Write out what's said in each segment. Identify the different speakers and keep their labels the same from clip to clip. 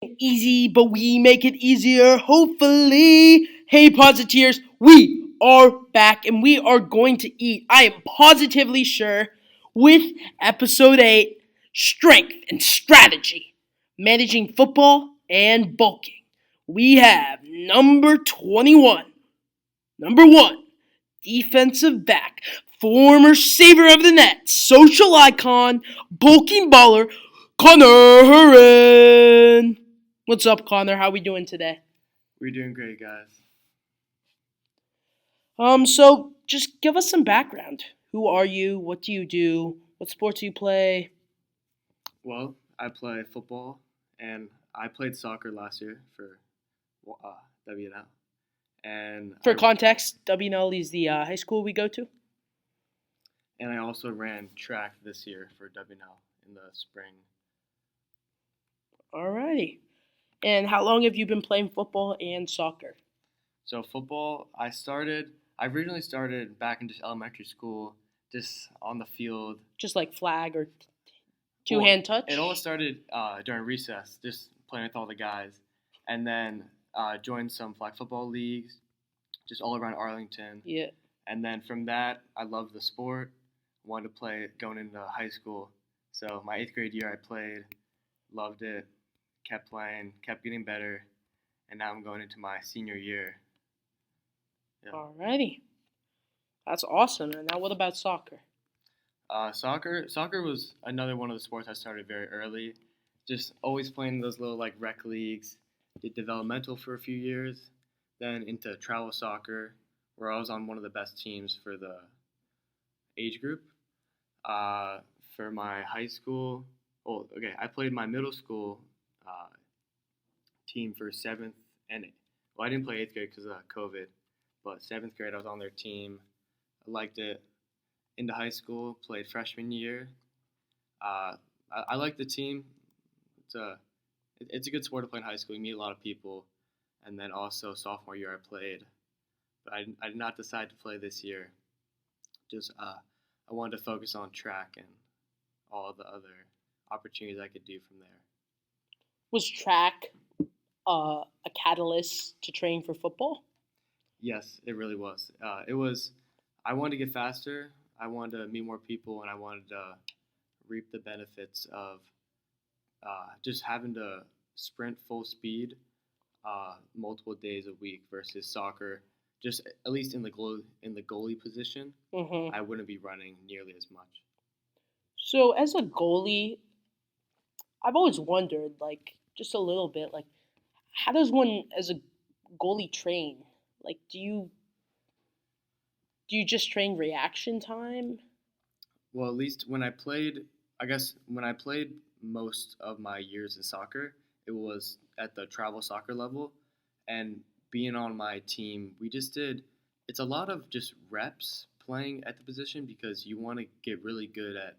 Speaker 1: Easy, but we make it easier, hopefully. Hey, positeers, we are back and we are going to eat, I am positively sure, with episode 8 Strength and Strategy, Managing Football and Bulking. We have number one, defensive back, former saver of the net, social icon, bulking baller, Connor Hurren. What's up, Connor? How we doing today?
Speaker 2: We're doing great, guys.
Speaker 1: So just give us some background. Who are you? What do you do? What sports do you play?
Speaker 2: Well, I play football, and I played soccer last year for WNL. And
Speaker 1: For context, WNL is the high school we go to.
Speaker 2: I also ran track this year for WNL in the spring.
Speaker 1: Alrighty. And how long have you been playing football and soccer?
Speaker 2: So football, I originally started back in just elementary school, just on the field.
Speaker 1: Just like flag or two-hand touch?
Speaker 2: It all started during recess, just playing with all the guys. And then joined some flag football leagues, just all around Arlington.
Speaker 1: Yeah.
Speaker 2: And then from that, I loved the sport, wanted to play it going into high school. So my 8th grade year, I played, loved it, kept playing, kept getting better, and now I'm going into my senior year. Yeah.
Speaker 1: Alrighty. That's awesome. And now what about soccer?
Speaker 2: Soccer was another one of the sports I started very early. Just always playing those little like rec leagues. Did developmental for a few years, then into travel soccer, where I was on one of the best teams for the age group. For my high school, I played my middle school team for 7th and well, I didn't play 8th grade because of COVID, but 7th grade I was on their team. I liked it. Into high school, played freshman year. I like the team. It's a good sport to play in high school. You meet a lot of people, and then also sophomore year I played, but I did not decide to play this year. Just I wanted to focus on track and all the other opportunities I could do from there.
Speaker 1: Was track a catalyst to train for football?
Speaker 2: Yes, it really was. It was. I wanted to get faster. I wanted to meet more people, and I wanted to reap the benefits of just having to sprint full speed multiple days a week versus soccer. Just at least in the goalie position, I wouldn't be running nearly as much.
Speaker 1: So as a goalie, I've always wondered, like, just a little bit, like, how does one as a goalie train? Like, do you just train reaction time?
Speaker 2: Well, at least when I played, I guess when I played most of my years in soccer, it was at the travel soccer level. And being on my team, it's a lot of just reps playing at the position because you want to get really good at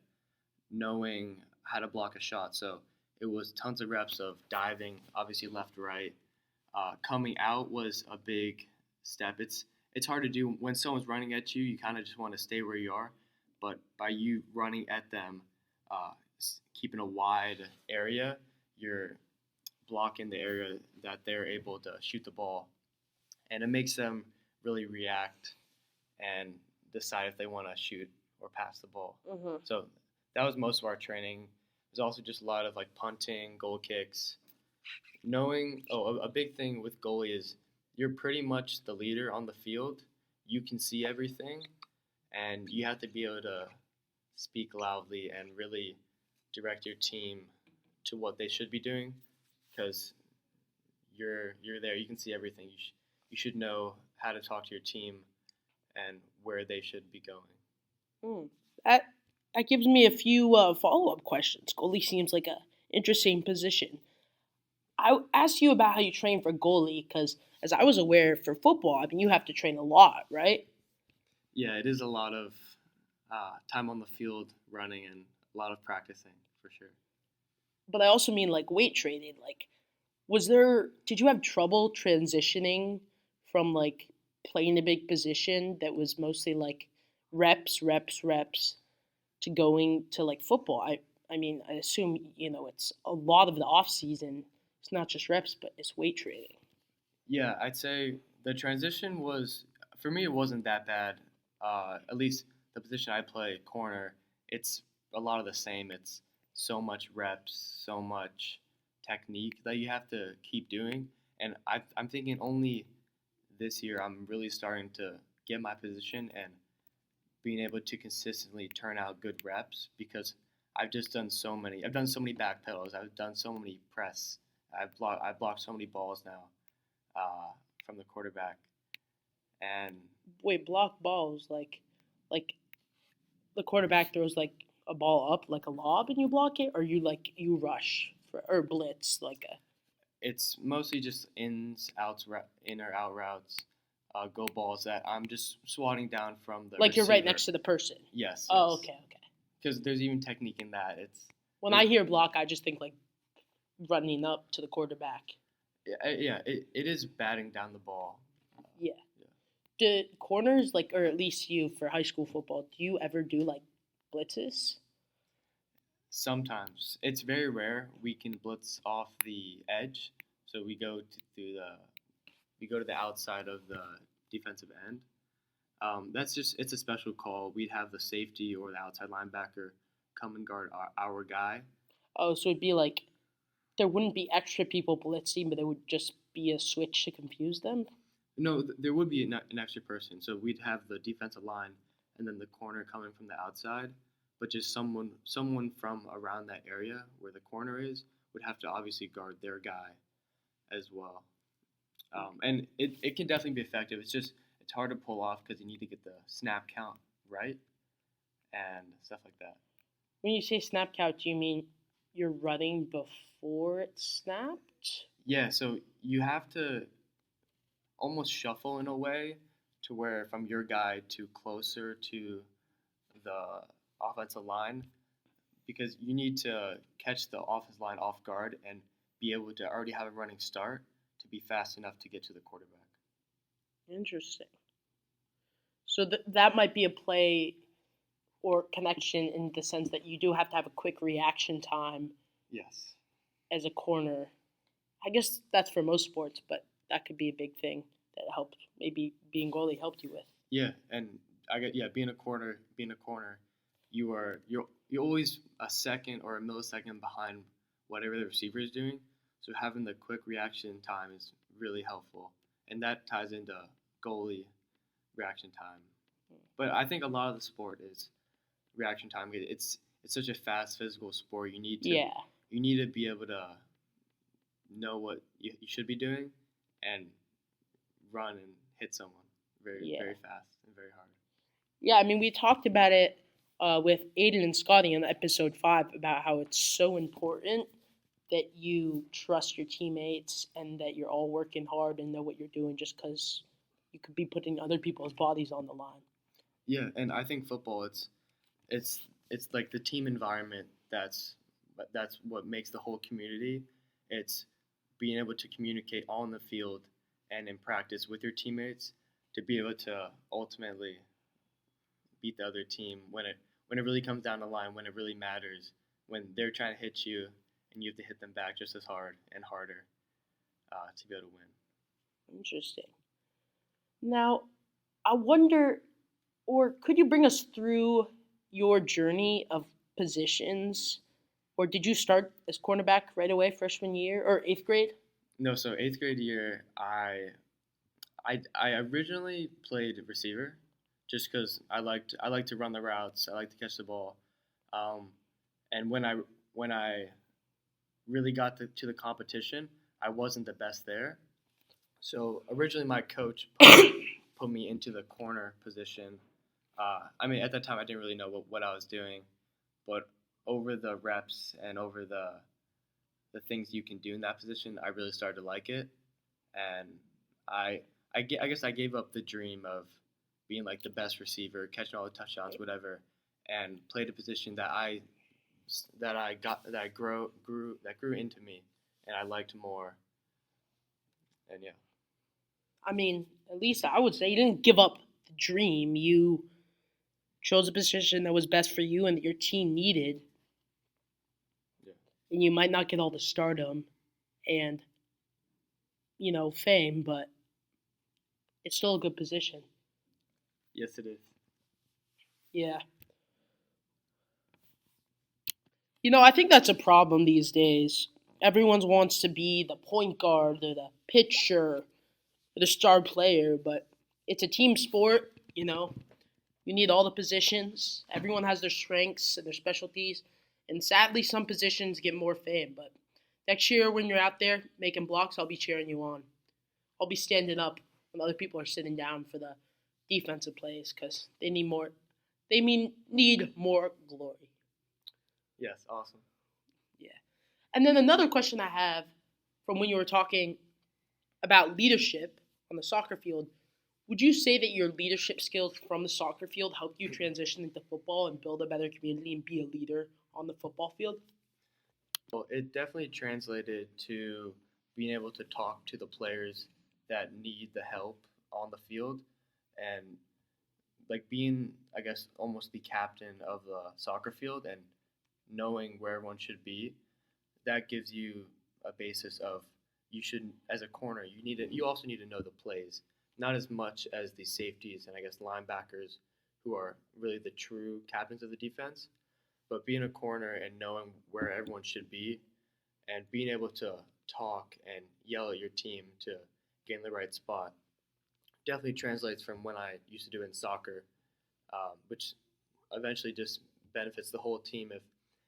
Speaker 2: knowing how to block a shot. So it was tons of reps of diving, obviously left, right. Coming out was a big step. It's hard to do when someone's running at you. You kind of just want to stay where you are, but by you running at them, keeping a wide area, you're blocking the area that they're able to shoot the ball, and it makes them really react and decide if they want to shoot or pass the ball. So that was most of our training. There's also just a lot of like punting, goal kicks. A big thing with goalie is you're pretty much the leader on the field. You can see everything, and you have to be able to speak loudly and really direct your team to what they should be doing, because you're there. You can see everything. You should know how to talk to your team and where they should be going.
Speaker 1: That gives me a few follow-up questions. Goalie seems like a interesting position. I asked you about how you train for goalie because, as I was aware, for football, I mean, you have to train a lot, right?
Speaker 2: Yeah, it is a lot of time on the field running and a lot of practicing for sure.
Speaker 1: But I also mean like weight training. Like, did you have trouble transitioning from like playing a big position that was mostly like reps, reps, reps to going to like football? I mean, I assume, it's a lot of the off season It's not just reps, but it's weight training.
Speaker 2: Yeah, I'd say the transition was for me. It wasn't that bad. At least the position I play, corner, it's a lot of the same. It's so much reps, so much technique that you have to keep doing. And I'm thinking only this year I'm really starting to get my position and being able to consistently turn out good reps because I've just done so many. I've done so many back pedals. I've done so many press. I've blocked so many balls now from the quarterback. And
Speaker 1: Wait, block balls like the quarterback throws like a ball up like a lob and you block it, or you rush for or blitz like a
Speaker 2: it's mostly just in or out routes, go balls that I'm just swatting down from the
Speaker 1: like you're right
Speaker 2: receiver.
Speaker 1: next to the person.
Speaker 2: Yes.
Speaker 1: Oh, okay.
Speaker 2: Because there's even technique in that.
Speaker 1: When I hear block, I just think like running up to the quarterback.
Speaker 2: It is batting down the ball.
Speaker 1: Yeah. Do corners like, or at least you for high school football, do you ever do like blitzes?
Speaker 2: Sometimes it's very rare we can blitz off the edge, so we go to the outside of the defensive end. It's a special call. We'd have the safety or the outside linebacker come and guard our guy.
Speaker 1: Oh, so it'd be like there wouldn't be extra people blitzing, but there would just be a switch to confuse them.
Speaker 2: No, there would be an extra person. So we'd have the defensive line and then the corner coming from the outside, but just someone from around that area where the corner is would have to obviously guard their guy as well. And it can definitely be effective. It's hard to pull off because you need to get the snap count right and stuff like that.
Speaker 1: When you say snap count, do you mean you're running before it's snapped?
Speaker 2: Yeah, so you have to almost shuffle in a way to where from your guy to closer to the offensive line because you need to catch the offensive line off guard and be able to already have a running start to be fast enough to get to the quarterback.
Speaker 1: Interesting. So that might be a play or connection in the sense that you do have to have a quick reaction time.
Speaker 2: Yes.
Speaker 1: As a corner. I guess that's for most sports, but that could be a big thing that helped. Maybe being goalie helped you with.
Speaker 2: Yeah, and being a corner, you're always a second or a millisecond behind whatever the receiver is doing. So having the quick reaction time is really helpful, and that ties into goalie reaction time. But I think a lot of the sport is reaction time. It's such a fast physical sport. You need to be able to know what you should be doing and run and hit someone very fast and very hard.
Speaker 1: Yeah, I mean, we talked about it with Aiden and Scotty in episode 5 about how it's so important that you trust your teammates and that you're all working hard and know what you're doing just because you could be putting other people's bodies on the line.
Speaker 2: Yeah, and I think football, it's like the team environment that's what makes the whole community. It's being able to communicate on the field and in practice with your teammates to be able to ultimately beat the other team when it really comes down the line, when it really matters, when they're trying to hit you and you have to hit them back just as hard and harder to be able to win.
Speaker 1: Interesting. Now, I wonder, or could you bring us through your journey of positions? Or did you start as cornerback right away freshman year or 8th grade?
Speaker 2: No, so 8th grade year, I originally played receiver just because I like to run the routes. I like to catch the ball. And when I really got to the competition, I wasn't the best there. So originally my coach put me into the corner position. I mean, at that time I didn't really know what I was doing, but over the reps and over the things you can do in that position, I really started to like it, and I guess I gave up the dream of being like the best receiver, catching all the touchdowns, whatever, and played a position that grew into me, and I liked more, and yeah.
Speaker 1: I mean, at least I would say you didn't give up the dream. You chose a position that was best for you and that your team needed.
Speaker 2: Yeah.
Speaker 1: And you might not get all the stardom and, fame, but it's still a good position.
Speaker 2: Yes, it is.
Speaker 1: Yeah. I think that's a problem these days. Everyone wants to be the point guard or the pitcher or the star player, but it's a team sport, You need all the positions. Everyone has their strengths and their specialties. And sadly, some positions get more fame. But next year, when you're out there making blocks, I'll be cheering you on. I'll be standing up when other people are sitting down for the defensive plays because they need more. Need more glory.
Speaker 2: Yes, awesome.
Speaker 1: Yeah. And then another question I have from when you were talking about leadership on the soccer field. Would you say that your leadership skills from the soccer field helped you transition into football and build a better community and be a leader on the football field?
Speaker 2: Well, it definitely translated to being able to talk to the players that need the help on the field and like being, I guess, almost the captain of the soccer field and knowing where everyone should be. That gives you a basis of you should, as a corner, you also need to know the plays, not as much as the safeties and I guess linebackers who are really the true captains of the defense, but being a corner and knowing where everyone should be and being able to talk and yell at your team to get in the right spot definitely translates from when I used to do it in soccer, which eventually just benefits the whole team.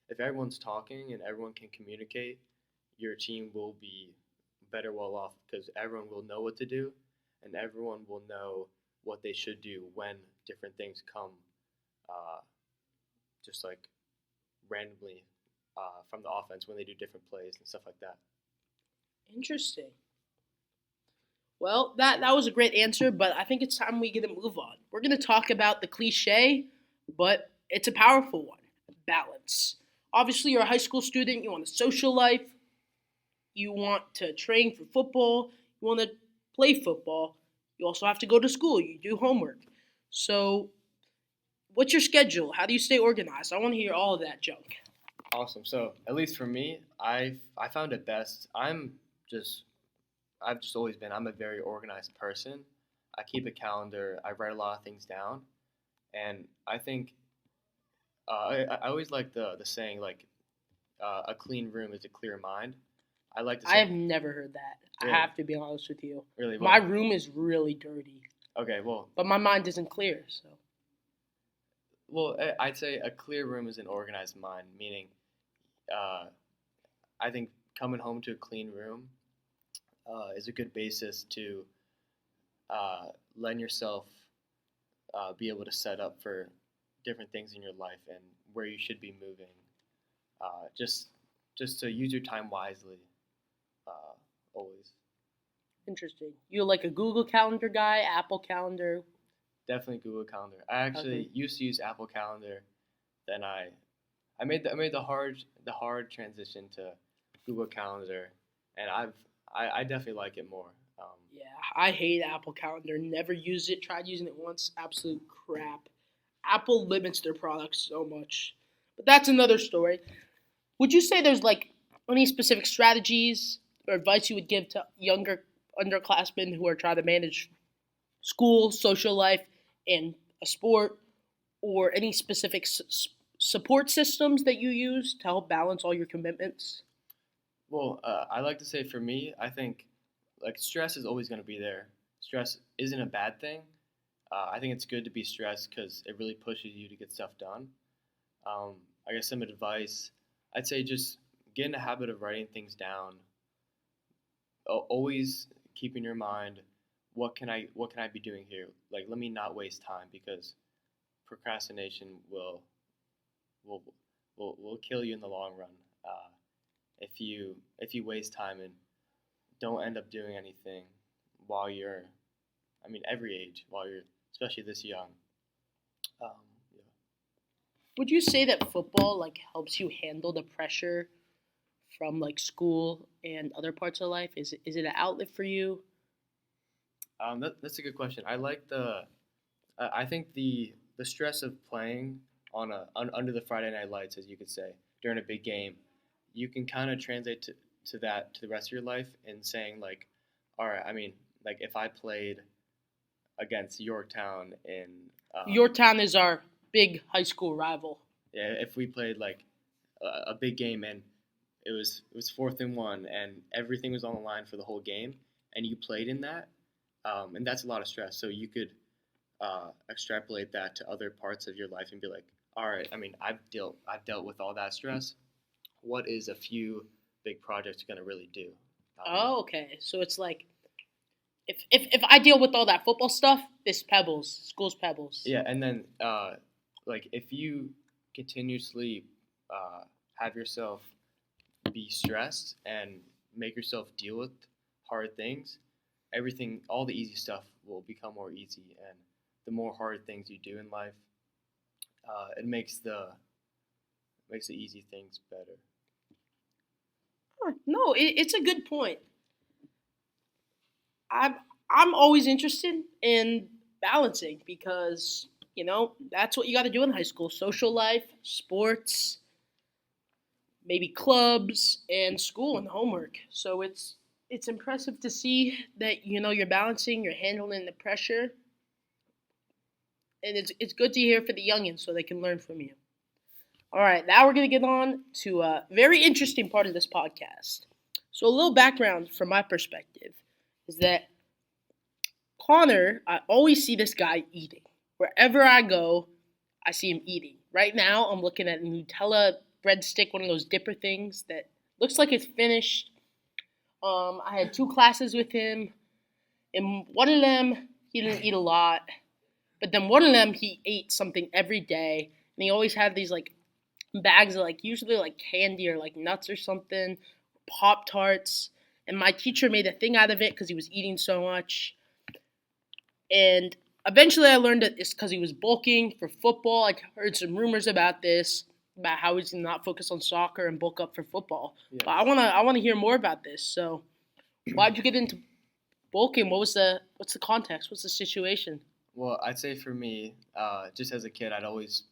Speaker 2: If everyone's talking and everyone can communicate, your team will be better well off because everyone will know what to do and everyone will know what they should do when different things come, uh, just like randomly from the offense when they do different plays and stuff like that.
Speaker 1: Interesting. Well, that was a great answer, but I think it's time we get a move on. We're going to talk about the cliche, but it's a powerful one: balance. Obviously, you're a high school student, you want a social life, you want to train for football, you want to play football, you also have to go to school, you do homework. So, what's your schedule? How do you stay organized? I want to hear all of that junk.
Speaker 2: Awesome. So at least for me, I found it best. Just I've just always been. I'm a very organized person. I keep a calendar. I write a lot of things down, and I think I always like the saying like a clean room is a clear mind. I like to
Speaker 1: I
Speaker 2: say
Speaker 1: have never heard that. I
Speaker 2: really,
Speaker 1: have to be honest with you.
Speaker 2: really
Speaker 1: My
Speaker 2: well.
Speaker 1: room is really dirty,
Speaker 2: Okay,
Speaker 1: but my mind isn't clear, so.
Speaker 2: I'd say a clear room is an organized mind, meaning uh, I think coming home to a clean room is a good basis to letting yourself be able to set up for different things in your life and where you should be moving. Just to use your time wisely, always.
Speaker 1: Interesting. You're like a Google Calendar guy, Apple Calendar.
Speaker 2: Definitely Google Calendar. I actually
Speaker 1: Okay.
Speaker 2: used to use Apple Calendar. Then I made the hard transition to Google Calendar, and I definitely like it more.
Speaker 1: Yeah, I hate Apple Calendar. Never used it. Tried using it once. Absolute crap. Apple limits their products so much. But that's another story. Would you say there's like any specific strategies or advice you would give to younger underclassmen who are trying to manage school, social life, and a sport, or any specific support systems that you use to help balance all your commitments?
Speaker 2: Well, I like to say for me, I think like stress is always going to be there. Stress isn't a bad thing. I think it's good to be stressed because it really pushes you to get stuff done. Um, I guess some advice, I'd say just get in the habit of writing things down. Always keep in your mind what can I be doing here? Like let me not waste time because procrastination will will kill you in the long run. If you waste time and don't end up doing anything while you're, I mean, every age, while you're, especially this young. Um, yeah.
Speaker 1: Would you say that football like helps you handle the pressure from like school and other parts of life? Is it an outlet for you?
Speaker 2: That's a good question. I like I think the stress of playing under the Friday night lights, as you could say, during a big game, you can kind of translate to to the rest of your life and saying like, all right, I mean, like if I played against Yorktown in
Speaker 1: Yorktown is our big high school rival.
Speaker 2: yeah, if we played like a big game and it was 4th and 1 and everything was on the line for the whole game and you played in that, and that's a lot of stress. So you could extrapolate that to other parts of your life and be like, all right, I mean, I've dealt with all that stress. What is a few big projects going to really do?
Speaker 1: Oh, okay. So it's like if I deal with all that football stuff, this Pebbles, school's Pebbles.
Speaker 2: Yeah, and then like if you continuously have yourself be stressed and make yourself deal with hard things, everything, all the easy stuff will become more easy, and the more hard things you do in life, it makes the easy things better.
Speaker 1: No, it's a good point. I'm always interested in balancing because that's what you got to do in high school: social life, sports, maybe clubs, and school and homework. So it's impressive to see that you're balancing, you're handling the pressure, and it's good to hear for the youngins so they can learn from you. All right, now we're gonna get on to a very interesting part of this podcast. So a little background from my perspective is that Connor, I always see this guy eating. Wherever I go, I see him eating. Right now, I'm looking at a Nutella breadstick, one of those dipper things that looks like it's finished. I had 2 classes with him. In one of them, he didn't eat a lot. But then one of them, he ate something every day. And he always had these, like, bags of, like, usually, like, candy or, like, nuts or something. Pop-Tarts. And my teacher made a thing out of it because he was eating so much. And eventually I learned that it's because he was bulking for football. I heard some rumors about this, about how he's not focused on soccer and bulk up for football.
Speaker 2: Yes.
Speaker 1: But I wanna hear more about this. So why'd you get into bulking? What's the context? What's the situation?
Speaker 2: Well, I'd say for me, just as a kid, I'd always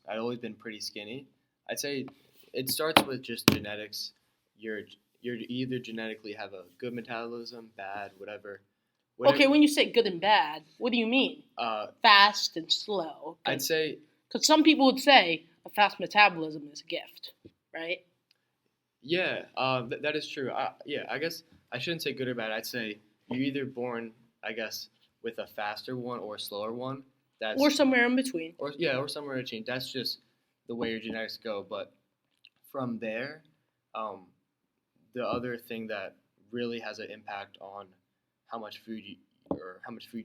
Speaker 2: been pretty skinny. I'd say it starts with just genetics. You're either genetically have a good metabolism, bad, whatever.
Speaker 1: Okay, when you say good and bad, what do you mean? Fast and slow.
Speaker 2: I'd say
Speaker 1: because some people would say a fast metabolism is a gift, right?
Speaker 2: yeah, that is true. Yeah, I guess I shouldn't say good or bad. I'd say you're either born, I guess, with a faster one or a slower one.
Speaker 1: Or somewhere in between.
Speaker 2: Or somewhere in between. That's just the way your genetics go. But from there, the other thing that really has an impact on how much food you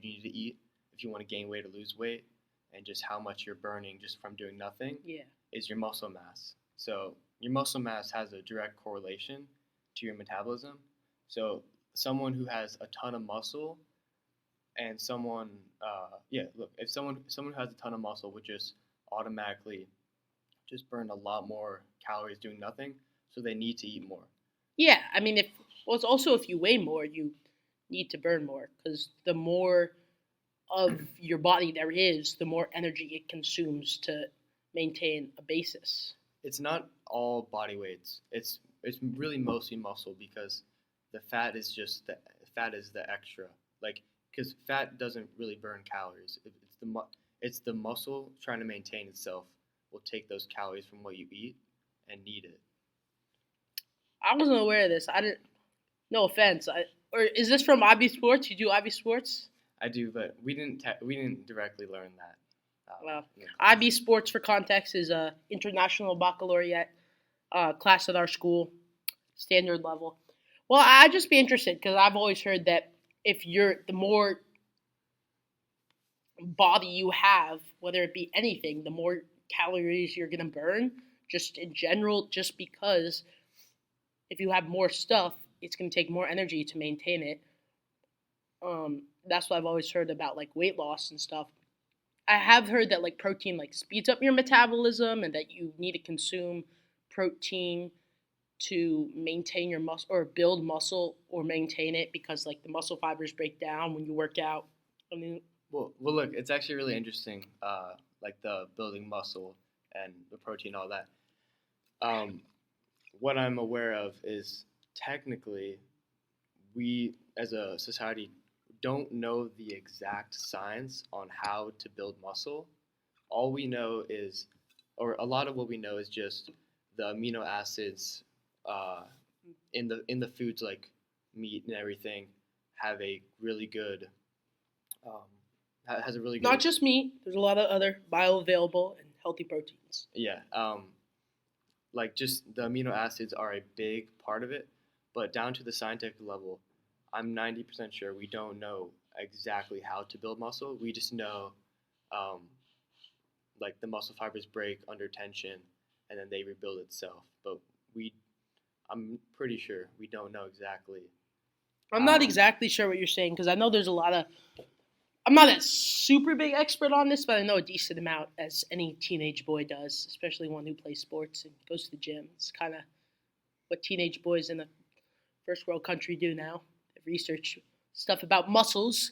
Speaker 2: need to eat if you want to gain weight or lose weight, and just how much you're burning just from doing nothing, is your muscle mass. So your muscle mass has a direct correlation to your metabolism. So someone who has a ton of muscle and someone, if someone who has a ton of muscle would just automatically just burn a lot more calories doing nothing, so they need to eat more.
Speaker 1: Yeah, I mean, it's also if you weigh more, you need to burn more because the more of your body there is, the more energy it consumes to maintain a basis.
Speaker 2: It's not all body weights. It's really mostly muscle because the fat is the extra. Like, because fat doesn't really burn calories. It's the muscle trying to maintain itself will take those calories from what you eat and need it.
Speaker 1: I wasn't aware of this. I didn't. No offense. Or is this from IB Sports? You do IB Sports?
Speaker 2: I do, but we didn't directly learn that.
Speaker 1: Well, IB Sports, for context, is a international baccalaureate class at our school, standard level. Well, I'd just be interested because I've always heard that the more body you have, whether it be anything, the more calories you're gonna burn, just in general, just because if you have more stuff, it's gonna take more energy to maintain it. That's what I've always heard about like weight loss and stuff. I have heard that like protein like speeds up your metabolism and that you need to consume protein to maintain your muscle or build muscle or maintain it because like the muscle fibers break down when you work out. I mean,
Speaker 2: well, look, it's actually really interesting, like the building muscle and the protein, all that. What I'm aware of is technically, we as a society don't know the exact science on how to build muscle. All we know is, or a lot of what we know is just the amino acids uh, in the foods like meat and everything have a really good um, has a really
Speaker 1: Not
Speaker 2: good
Speaker 1: just meat. There's a lot of other bioavailable and healthy proteins.
Speaker 2: yeah like just the amino acids are a big part of it, but down to the scientific level, I'm 90% sure we don't know exactly how to build muscle. We just know um, like the muscle fibers break under tension and then they rebuild itself. But we, I'm pretty sure we don't know exactly
Speaker 1: I'm not
Speaker 2: how.
Speaker 1: exactly sure what you're saying because I know there's a lot of. I'm not a super big expert on this, but I know a decent amount, as any teenage boy does, especially one who plays sports and goes to the gym. It's kind of what teenage boys in a first world country do now. They research stuff about muscles.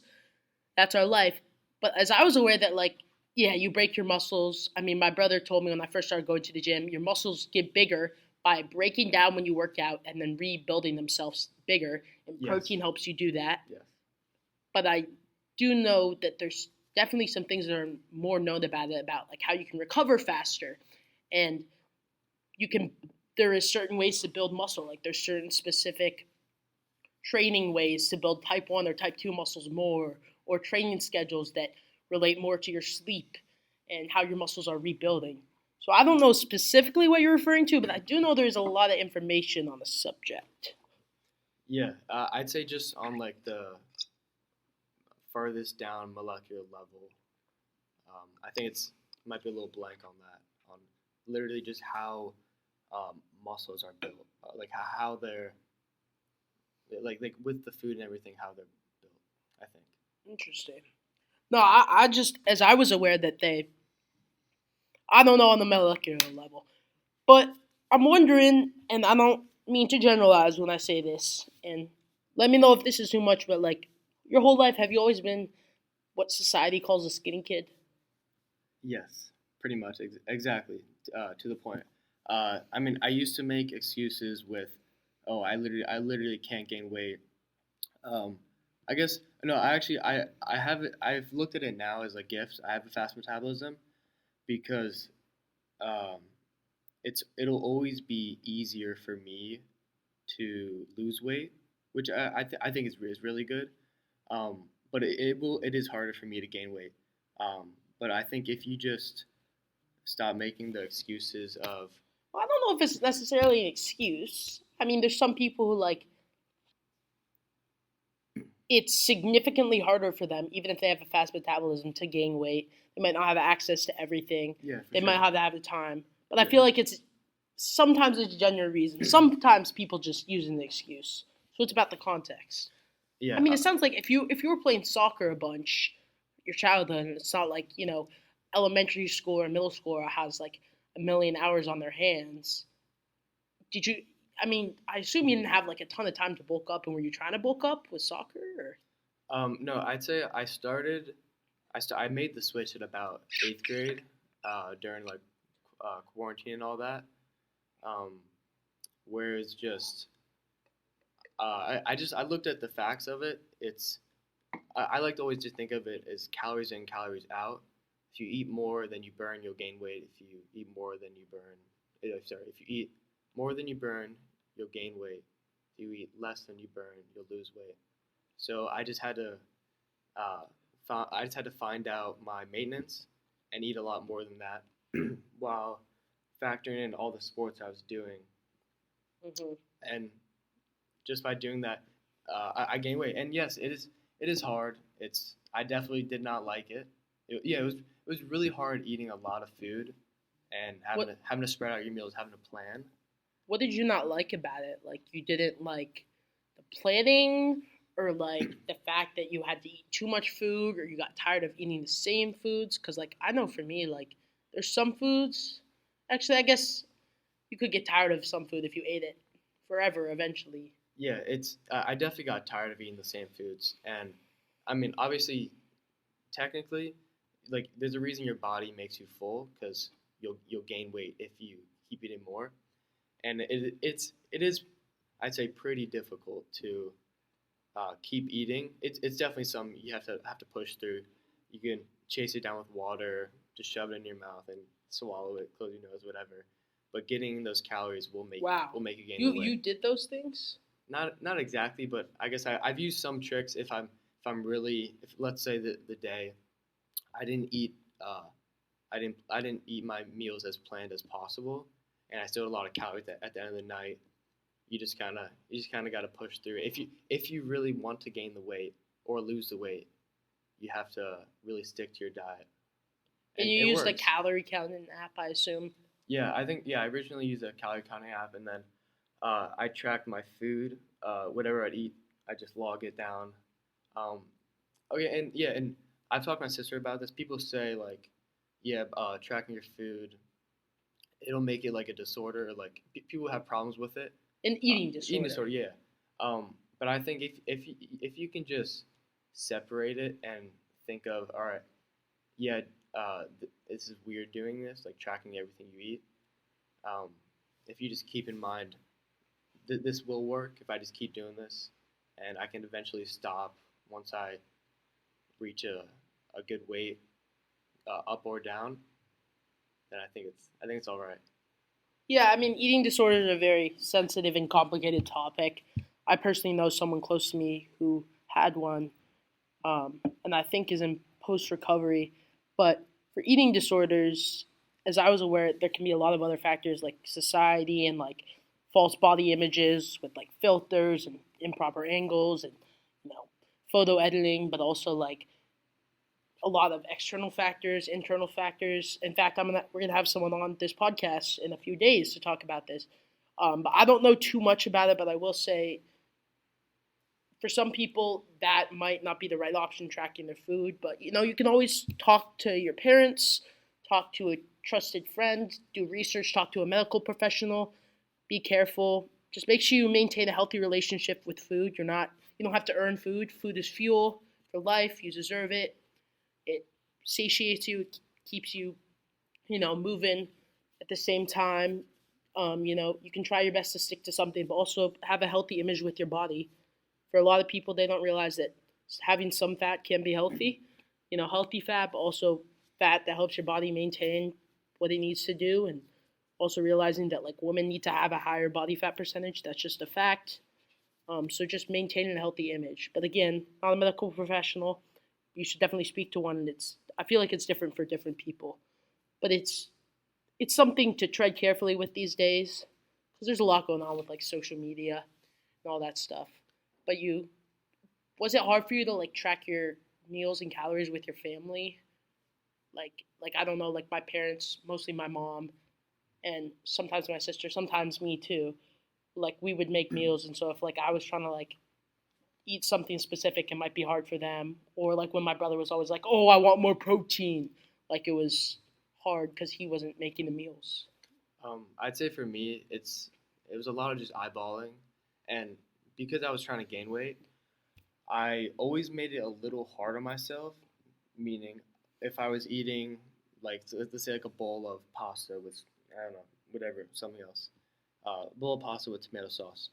Speaker 1: That's our life. But as I was aware that, like, yeah, you break your muscles. I mean, my brother told me when I first started going to the gym, your muscles get bigger by breaking down when you work out and then rebuilding themselves bigger. And
Speaker 2: Yes.
Speaker 1: protein helps you do that.
Speaker 2: Yes.
Speaker 1: But I do know that there's definitely some things that are more known about it, about like how you can recover faster, and you can. There is certain ways to build muscle. Like there's certain specific training ways to build type 1 or type 2 muscles more, or training schedules that relate more to your sleep and how your muscles are rebuilding. So I don't know specifically what you're referring to, but I do know there's a lot of information on the subject.
Speaker 2: Yeah, I'd say just on like the farthest down molecular level, I think it's might be a little blank on that. On literally just how muscles are built, like how they're like with the food and everything, how they're built. I think.
Speaker 1: Interesting. No, I just, as I was aware that they, I don't know on the molecular level, but I'm wondering, and I don't mean to generalize when I say this, and let me know if this is too much, but like, your whole life, have you always been what society calls a skinny kid?
Speaker 2: Yes, pretty much exactly to the point. I mean, I used to make excuses with, oh, I literally can't gain weight. Um, I guess no, I have it. I've looked at it now as a gift. I have a fast metabolism because um, it'll always be easier for me to lose weight, which I think is really good. But it is harder for me to gain weight. But I think if you just stop making the excuses of
Speaker 1: Well, I don't know if it's necessarily an excuse. I mean, there's some people who like it's significantly harder for them, even if they have a fast metabolism, to gain weight. They might not have access to everything.
Speaker 2: yeah, for
Speaker 1: They might
Speaker 2: sure.
Speaker 1: not have the time. But I
Speaker 2: Yeah,
Speaker 1: feel like it's sometimes it's a genuine reason. Sometimes people just use an excuse. So it's about the context. I
Speaker 2: yeah,
Speaker 1: mean, it sounds like if you were playing soccer a bunch, your childhood, and it's not like elementary school or middle school has like a million hours on their hands. Did you? I mean, I assume you didn't have like a ton of time to bulk up, and were you trying to bulk up with soccer? Or?
Speaker 2: No, I'd say I started. I made the switch at about eighth grade, during like quarantine and all that. Um, where it's just I looked at the facts of it. I like to always just think of it as calories in, calories out. If you eat more than you burn, you'll gain weight. If you eat more than you burn, if you eat more than you burn, you'll gain weight. If you eat less than you burn, you'll lose weight. So uh, I just had to find out my maintenance and eat a lot more than that, while factoring in all the sports I was doing.
Speaker 1: Mm-hmm.
Speaker 2: And just by doing that, I gained weight. And yes, it is hard. I definitely did not like it. Yeah, it was really hard eating a lot of food and having
Speaker 1: What
Speaker 2: to having to spread out your meals, having to plan.
Speaker 1: What did you not like about it? Like you didn't like the planning, or like the fact that you had to eat too much food, or you got tired of eating the same foods? Because like I know for me, like there's some foods. Actually, I guess you could get tired of some food if you ate it forever eventually.
Speaker 2: Yeah, it's I definitely got tired of eating the same foods, and I mean, obviously, technically, like there's a reason your body makes you full because you'll gain weight if you keep eating more, and it is I'd say pretty difficult to keep eating. It's definitely something you have to push through. You can chase it down with water, just shove it in your mouth and swallow it, close your nose, whatever. But getting those calories will
Speaker 1: Wow.
Speaker 2: make you gain
Speaker 1: You
Speaker 2: the weight.
Speaker 1: you did those things?
Speaker 2: Not exactly, but I guess I've used some tricks if I'm really if let's say the day I didn't eat I didn't eat my meals as planned as possible, and I still had a lot of calories at the end of the night. You just kind of got to push through. If you really want to gain the weight or lose the weight, you have to really stick to your diet,
Speaker 1: And
Speaker 2: and
Speaker 1: you
Speaker 2: it
Speaker 1: used a
Speaker 2: works.
Speaker 1: calorie counting app, I assume.
Speaker 2: I originally used a calorie counting app, and then I tracked my food. Whatever I'd eat, I just log it down. Um, okay, and I've talked to my sister about this. People say like, yeah, tracking your food, it'll make it like a disorder. Like people have problems with it.
Speaker 1: An eating
Speaker 2: Eating
Speaker 1: disorder.
Speaker 2: disorder, yeah. But I think if you can just separate it and think of, all right, yeah, this is weird doing this, like tracking everything you eat. Um, if you just keep in mind this will work if I just keep doing this, and I can eventually stop once I reach a good weight, up or down, then I think it's all right.
Speaker 1: Yeah, I mean, eating disorders are a very sensitive and complicated topic. I personally know someone close to me who had one, and I think is in post recovery. But for eating disorders, as I was aware, there can be a lot of other factors like society and like false body images with like filters and improper angles and you know photo editing, but also like a lot of external factors, internal factors. In fact, we're gonna have someone on this podcast in a few days to talk about this. But I don't know too much about it, but I will say for some people that might not be the right option tracking their food. But you can always talk to your parents, talk to a trusted friend, do research, talk to a medical professional. Be careful. Just make sure you maintain a healthy relationship with food. You don't have to earn food. Food is fuel for life. You deserve it. It satiates you, it keeps you, moving. At the same time, you can try your best to stick to something, but also have a healthy image with your body. For a lot of people, they don't realize that having some fat can be healthy. Healthy fat, but also fat that helps your body maintain what it needs to do, and also realizing that like women need to have a higher body fat percentage. That's just a fact. So just maintaining a healthy image. But again, not a medical professional. You should definitely speak to one. And I feel like it's different for different people, but it's something to tread carefully with these days because there's a lot going on with like social media and all that stuff. But was it hard for you to like track your meals and calories with your family? Like I don't know, like my parents, mostly my mom, and sometimes my sister, sometimes me too. Like we would make meals, and so if like I was trying to like eat something specific, it might be hard for them. Or like when my brother was always like, "Oh, I want more protein," like it was hard because he wasn't making the meals.
Speaker 2: I'd say for me, it was a lot of just eyeballing, and because I was trying to gain weight, I always made it a little hard on myself. Meaning, if I was eating like let's say like a bowl of pasta with I don't know whatever something else, bowl of pasta with tomato sauce,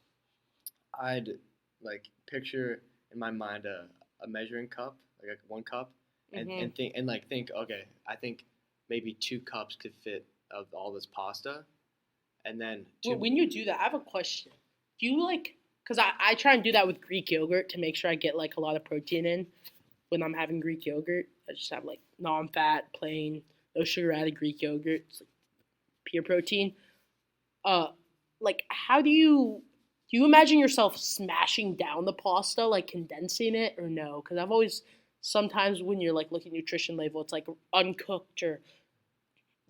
Speaker 2: I'd like picture in my mind a measuring cup, like 1 cup,
Speaker 1: Mm-hmm.
Speaker 2: and think okay, I think maybe 2 cups could fit of all this pasta, and then
Speaker 1: Well,
Speaker 2: two.
Speaker 1: when you do that, I have a question. Do you like? Because I try and do that with Greek yogurt to make sure I get like a lot of protein in when I'm having Greek yogurt. I just have like non-fat, plain, no sugar added Greek yogurt. It's like pure protein. Uh, like how do you imagine yourself smashing down the pasta, like condensing it, or no? Because I've always sometimes when you're like looking at nutrition label, it's like uncooked or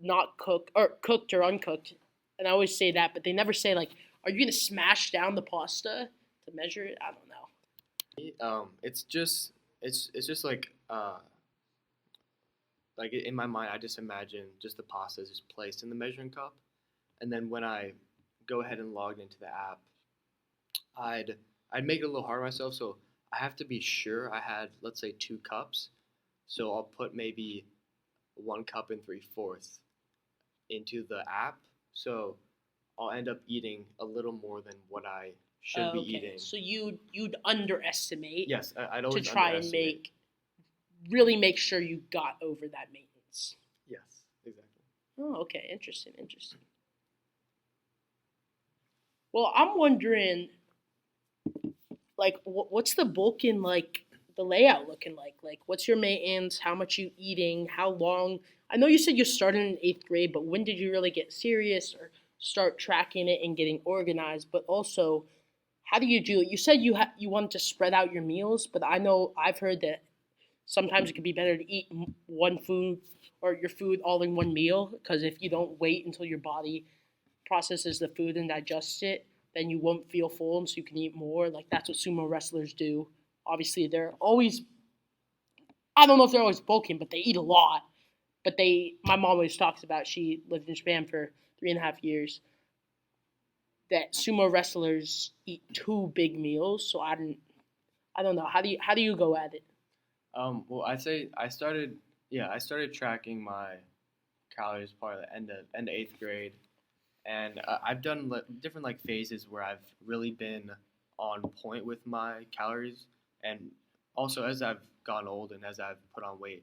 Speaker 1: not cooked or cooked or uncooked, and I always say that, but they never say like, are you gonna smash down the pasta to measure it? I don't know.
Speaker 2: It's just like in my mind, I just imagine just the pasta is just placed in the measuring cup, and then when I go ahead and log into the app, I'd I'd make it a little hard on myself. So I have to be sure I had let's say 2 cups. So I'll put maybe 1 cup and 3/4 into the app. So I'll end up eating a little more than what I should be
Speaker 1: Okay,
Speaker 2: eating.
Speaker 1: so you'd underestimate
Speaker 2: Yes, I'd
Speaker 1: to
Speaker 2: always
Speaker 1: try and
Speaker 2: underestimate.
Speaker 1: really make sure you got over that maintenance.
Speaker 2: Yes, exactly.
Speaker 1: Oh, okay, interesting. Well, I'm wondering, like, what's the bulk in like the layout looking like? Like, what's your maintenance? How much you eating? How long? I know you said you started in 8th grade, but when did you really get serious or start tracking it and getting organized? But also, how do you do it? You said you wanted to spread out your meals, but I know I've heard that sometimes it could be better to eat one food or your food all in one meal because if you don't wait until your body processes the food and digests it, then you won't feel full and so you can eat more. Like that's what sumo wrestlers do. Obviously, they're always I don't know if they're always bulking, but they eat a lot. But my mom always talks about she lived in Japan for 3.5 years. That sumo wrestlers eat 2 big meals, so I don't know. How do you go at it?
Speaker 2: Well, I'd say I started tracking my calories probably the end of 8th grade, and I've done different like phases where I've really been on point with my calories, and also as I've gotten old and as I've put on weight,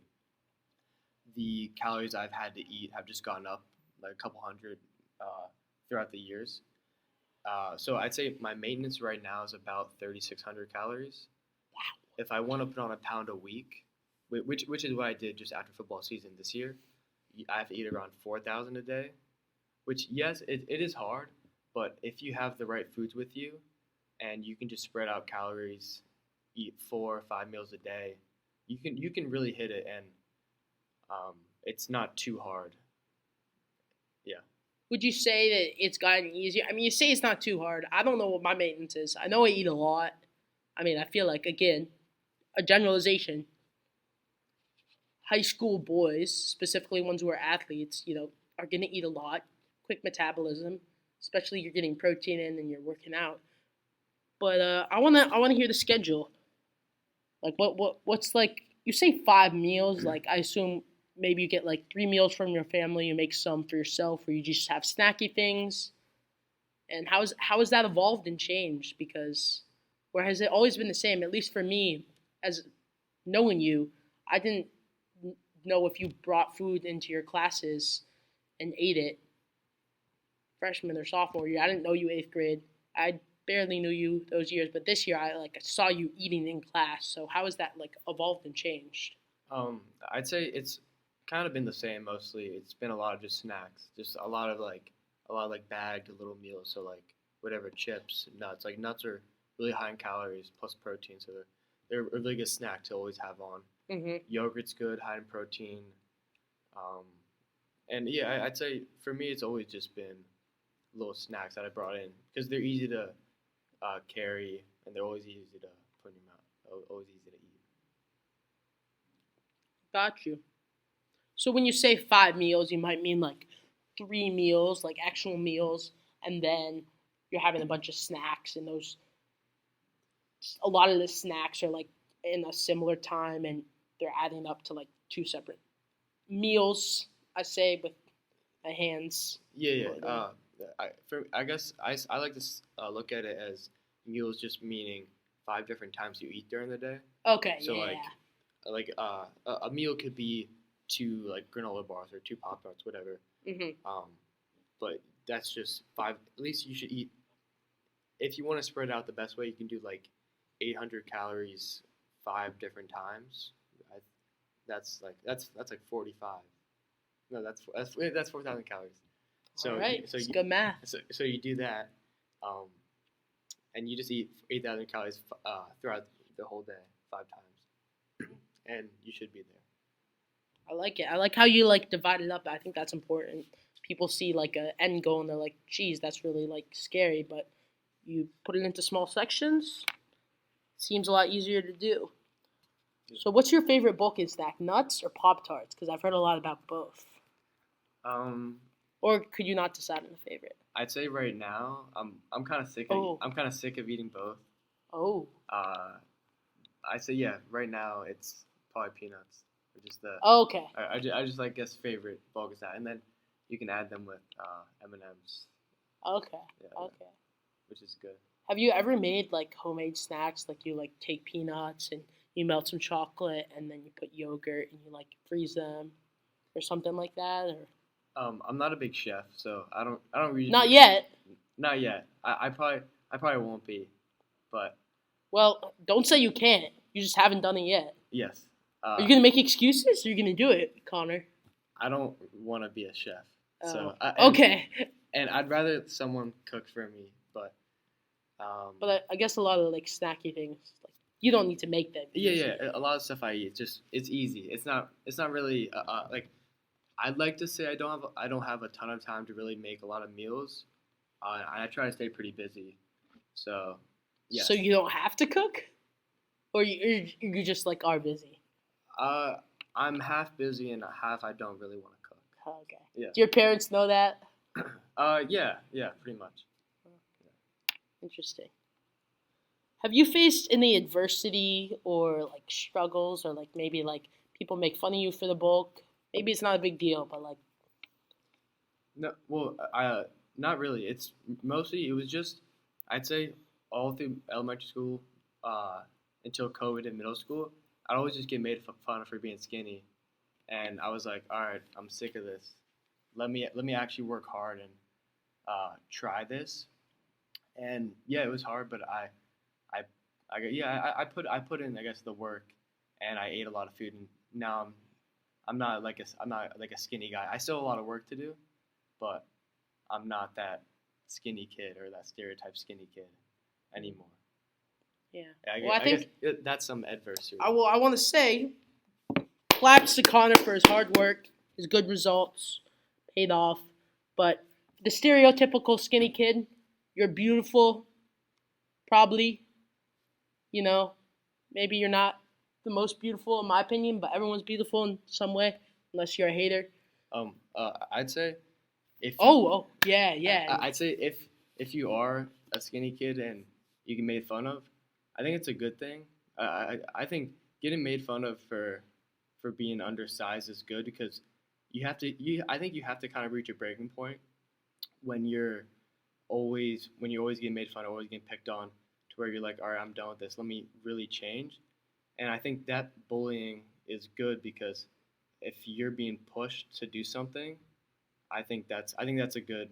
Speaker 2: the calories I've had to eat have just gone up like a couple hundred throughout the years. So I'd say my maintenance right now is about 3,600 calories. If I want to put on a pound a week, which is what I did just after football season this year, I have to eat around 4,000 a day. Which yes, it is hard, but if you have the right foods with you, and you can just spread out calories, eat 4 or 5 meals a day, you can really hit it, and it's not too hard. Yeah.
Speaker 1: Would you say that it's gotten easier? I mean, you say it's not too hard. I don't know what my maintenance is. I know I eat a lot. I mean, I feel like again, a generalization. High school boys, specifically ones who are athletes, are going to eat a lot, quick metabolism, especially you're getting protein in and you're working out. But I wanna hear the schedule. Like what's like you say 5 meals? Like I assume maybe you get like 3 meals from your family, you make some for yourself, or you just have snacky things. And how has that evolved and changed? Because or has it always been the same? At least for me, as knowing you, I didn't know if you brought food into your classes and ate it freshman or sophomore year. I didn't know you 8th grade. I barely knew you those years, but this year I saw you eating in class. So how has that like evolved and changed?
Speaker 2: I'd say it's kind of been the same mostly. It's been a lot of just snacks, just a lot of like bagged little meals. So like whatever chips, nuts. Like nuts are really high in calories plus protein, so they're a really good snack to always have on.
Speaker 1: Mm-hmm.
Speaker 2: Yogurt's good, high in protein. Um, and yeah, I'd say for me it's always just been little snacks that I brought in because they're easy to carry and they're always easy to put in your mouth. Always easy to eat.
Speaker 1: Got you. So when you say 5 meals, you might mean like 3 meals, like actual meals, and then you're having a bunch of snacks, and those a lot of the snacks are like in a similar time, and they're adding up to like two separate meals. I say with my hands.
Speaker 2: Yeah, yeah. I guess I like to look at it as meals just meaning 5 different times you eat during the day.
Speaker 1: Okay,
Speaker 2: So
Speaker 1: yeah.
Speaker 2: a meal could be 2 like granola bars or 2 Pop Tarts, whatever.
Speaker 1: Mm-hmm.
Speaker 2: Um, but that's just five. At least you should eat. If you want to spread out the best way, you can do like 800 calories 5 different times. I, that's like 45. No, that's 4,000 calories.
Speaker 1: All
Speaker 2: So
Speaker 1: right,
Speaker 2: so
Speaker 1: it's
Speaker 2: you
Speaker 1: good math.
Speaker 2: so you do that, um, and you just eat 8,000 calories throughout the whole day 5 times, and you should be there.
Speaker 1: I like it. I like how you like divide it up. I think that's important. People see like a end goal and they're like, "Geez, that's really like scary." But you put it into small sections. Seems a lot easier to do. So, what's your favorite bulk in snack? Nuts or Pop Tarts? Because I've heard a lot about both.
Speaker 2: Um,
Speaker 1: Or could you not decide on a favorite?
Speaker 2: I'd say right now I'm kind of sick of
Speaker 1: Oh,
Speaker 2: eating both.
Speaker 1: oh,
Speaker 2: Uh, I say yeah. Right now it's probably peanuts, or just
Speaker 1: okay.
Speaker 2: I just like guess favorite bulk is that, and then you can add them with M&Ms.
Speaker 1: Okay,
Speaker 2: Yeah,
Speaker 1: okay.
Speaker 2: which is good.
Speaker 1: Have you ever made like homemade snacks? Like you like take peanuts and you melt some chocolate and then you put yogurt and you like freeze them or something like that? Or
Speaker 2: I'm not a big chef, so I don't really
Speaker 1: not yet.
Speaker 2: not yet. I probably won't be, but
Speaker 1: Well, don't say you can't. You just haven't done it yet.
Speaker 2: yes.
Speaker 1: Are you gonna make excuses or are you gonna do it, Connor?
Speaker 2: I don't want to be a chef, so
Speaker 1: Okay.
Speaker 2: and I'd rather someone cook for me, but
Speaker 1: But I guess a lot of like snacky things, like you don't need to make them.
Speaker 2: yeah, yeah. A lot of stuff I eat, just it's easy. It's not really like I'd like to say I don't have a ton of time to really make a lot of meals. I try to stay pretty busy, so yes.
Speaker 1: So you don't have to cook, or you just like are busy.
Speaker 2: I'm half busy and half I don't really want to cook.
Speaker 1: Okay.
Speaker 2: Yeah.
Speaker 1: Do your parents know that?
Speaker 2: Yeah, pretty much.
Speaker 1: Interesting. Have you faced any adversity or like struggles or like maybe like people make fun of you for the bulk? Maybe it's not a big deal, but like
Speaker 2: No, well, not really. It's mostly it was just I'd say all through elementary school, until COVID in middle school, I'd always just get made fun of for being skinny, and I was like, all right, I'm sick of this. Let me actually work hard and try this. And yeah, it was hard, but I, I put in I guess the work, and I ate a lot of food, and now I'm not like a skinny guy. I still have a lot of work to do, but I'm not that skinny kid or that stereotype skinny kid anymore.
Speaker 1: yeah.
Speaker 2: I,
Speaker 1: Well, I think
Speaker 2: guess that's some adversity.
Speaker 1: I want to say claps to Connor for his hard work, his good results, paid off. But the stereotypical skinny kid, you're beautiful, probably. You know, maybe you're not the most beautiful in my opinion, but everyone's beautiful in some way, unless you're a hater.
Speaker 2: I'd say if
Speaker 1: Yeah.
Speaker 2: I'd say if you are a skinny kid and you get made fun of, I think it's a good thing. I think getting made fun of for being undersized is good because I think you have to kind of reach a breaking point when you're always getting made fun of, always getting picked on, to where you're like, all right, I'm done with this. Let me really change. And I think that bullying is good because if you're being pushed to do something, I think that's a good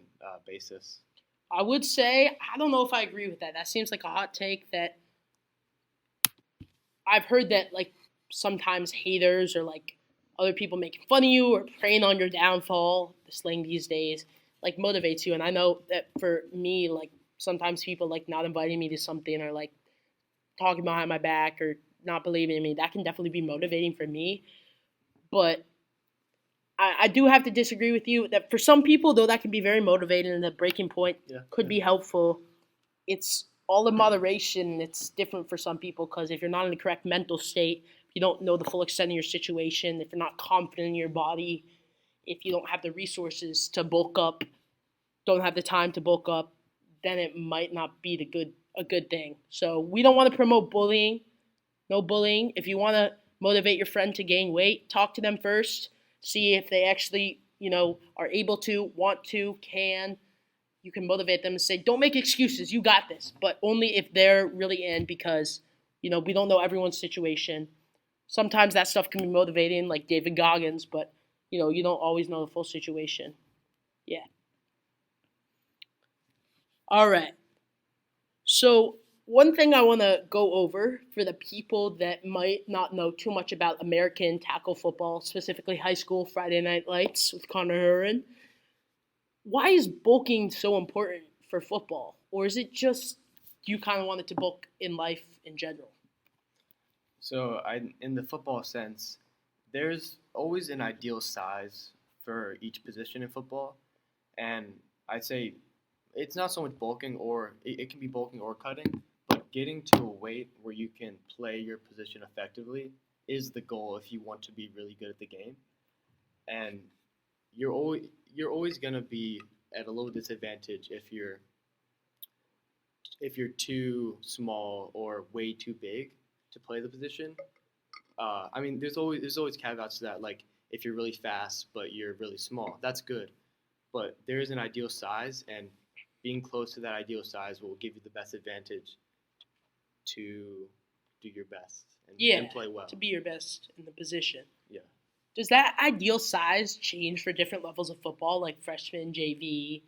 Speaker 2: basis.
Speaker 1: I would say I don't know if I agree with that. That seems like a hot take that I've heard that like sometimes haters or like other people making fun of you or preying on your downfall, the slang these days, like motivates you. And I know that for me, like sometimes people like not inviting me to something or like talking behind my back or not believing in me, that can definitely be motivating for me. But I do have to disagree with you that for some people, though, that can be very motivating and the breaking point could be helpful. It's all in moderation. It's different for some people because if you're not in the correct mental state, if you don't know the full extent of your situation, if you're not confident in your body, if you don't have the resources to bulk up, don't have the time to bulk up, then it might not be a good thing. So we don't want to promote bullying. No bullying. If you want to motivate your friend to gain weight, talk to them first. See if they actually, are able to, want to, can. You can motivate them and say, don't make excuses. You got this. But only if they're really in because, we don't know everyone's situation. Sometimes that stuff can be motivating, like David Goggins, but, you don't always know the full situation. Yeah. All right. So one thing I want to go over for the people that might not know too much about American tackle football, specifically high school Friday Night Lights with Connor Hurren. Why is bulking so important for football? Or is it just you kind of want it to bulk in life in general?
Speaker 2: So in the football sense, there's always an ideal size for each position in football. And I'd say it's not so much bulking or it can be bulking or cutting, but getting to a weight where you can play your position effectively is the goal if you want to be really good at the game. And you're always gonna be at a little disadvantage if you're too small or way too big to play the position. I mean, there's always caveats to that. Like if you're really fast but you're really small, that's good. But there is an ideal size, and being close to that ideal size will give you the best advantage to do your best and play well.
Speaker 1: To be your best in the position.
Speaker 2: Yeah.
Speaker 1: Does that ideal size change for different levels of football, like freshman, JV,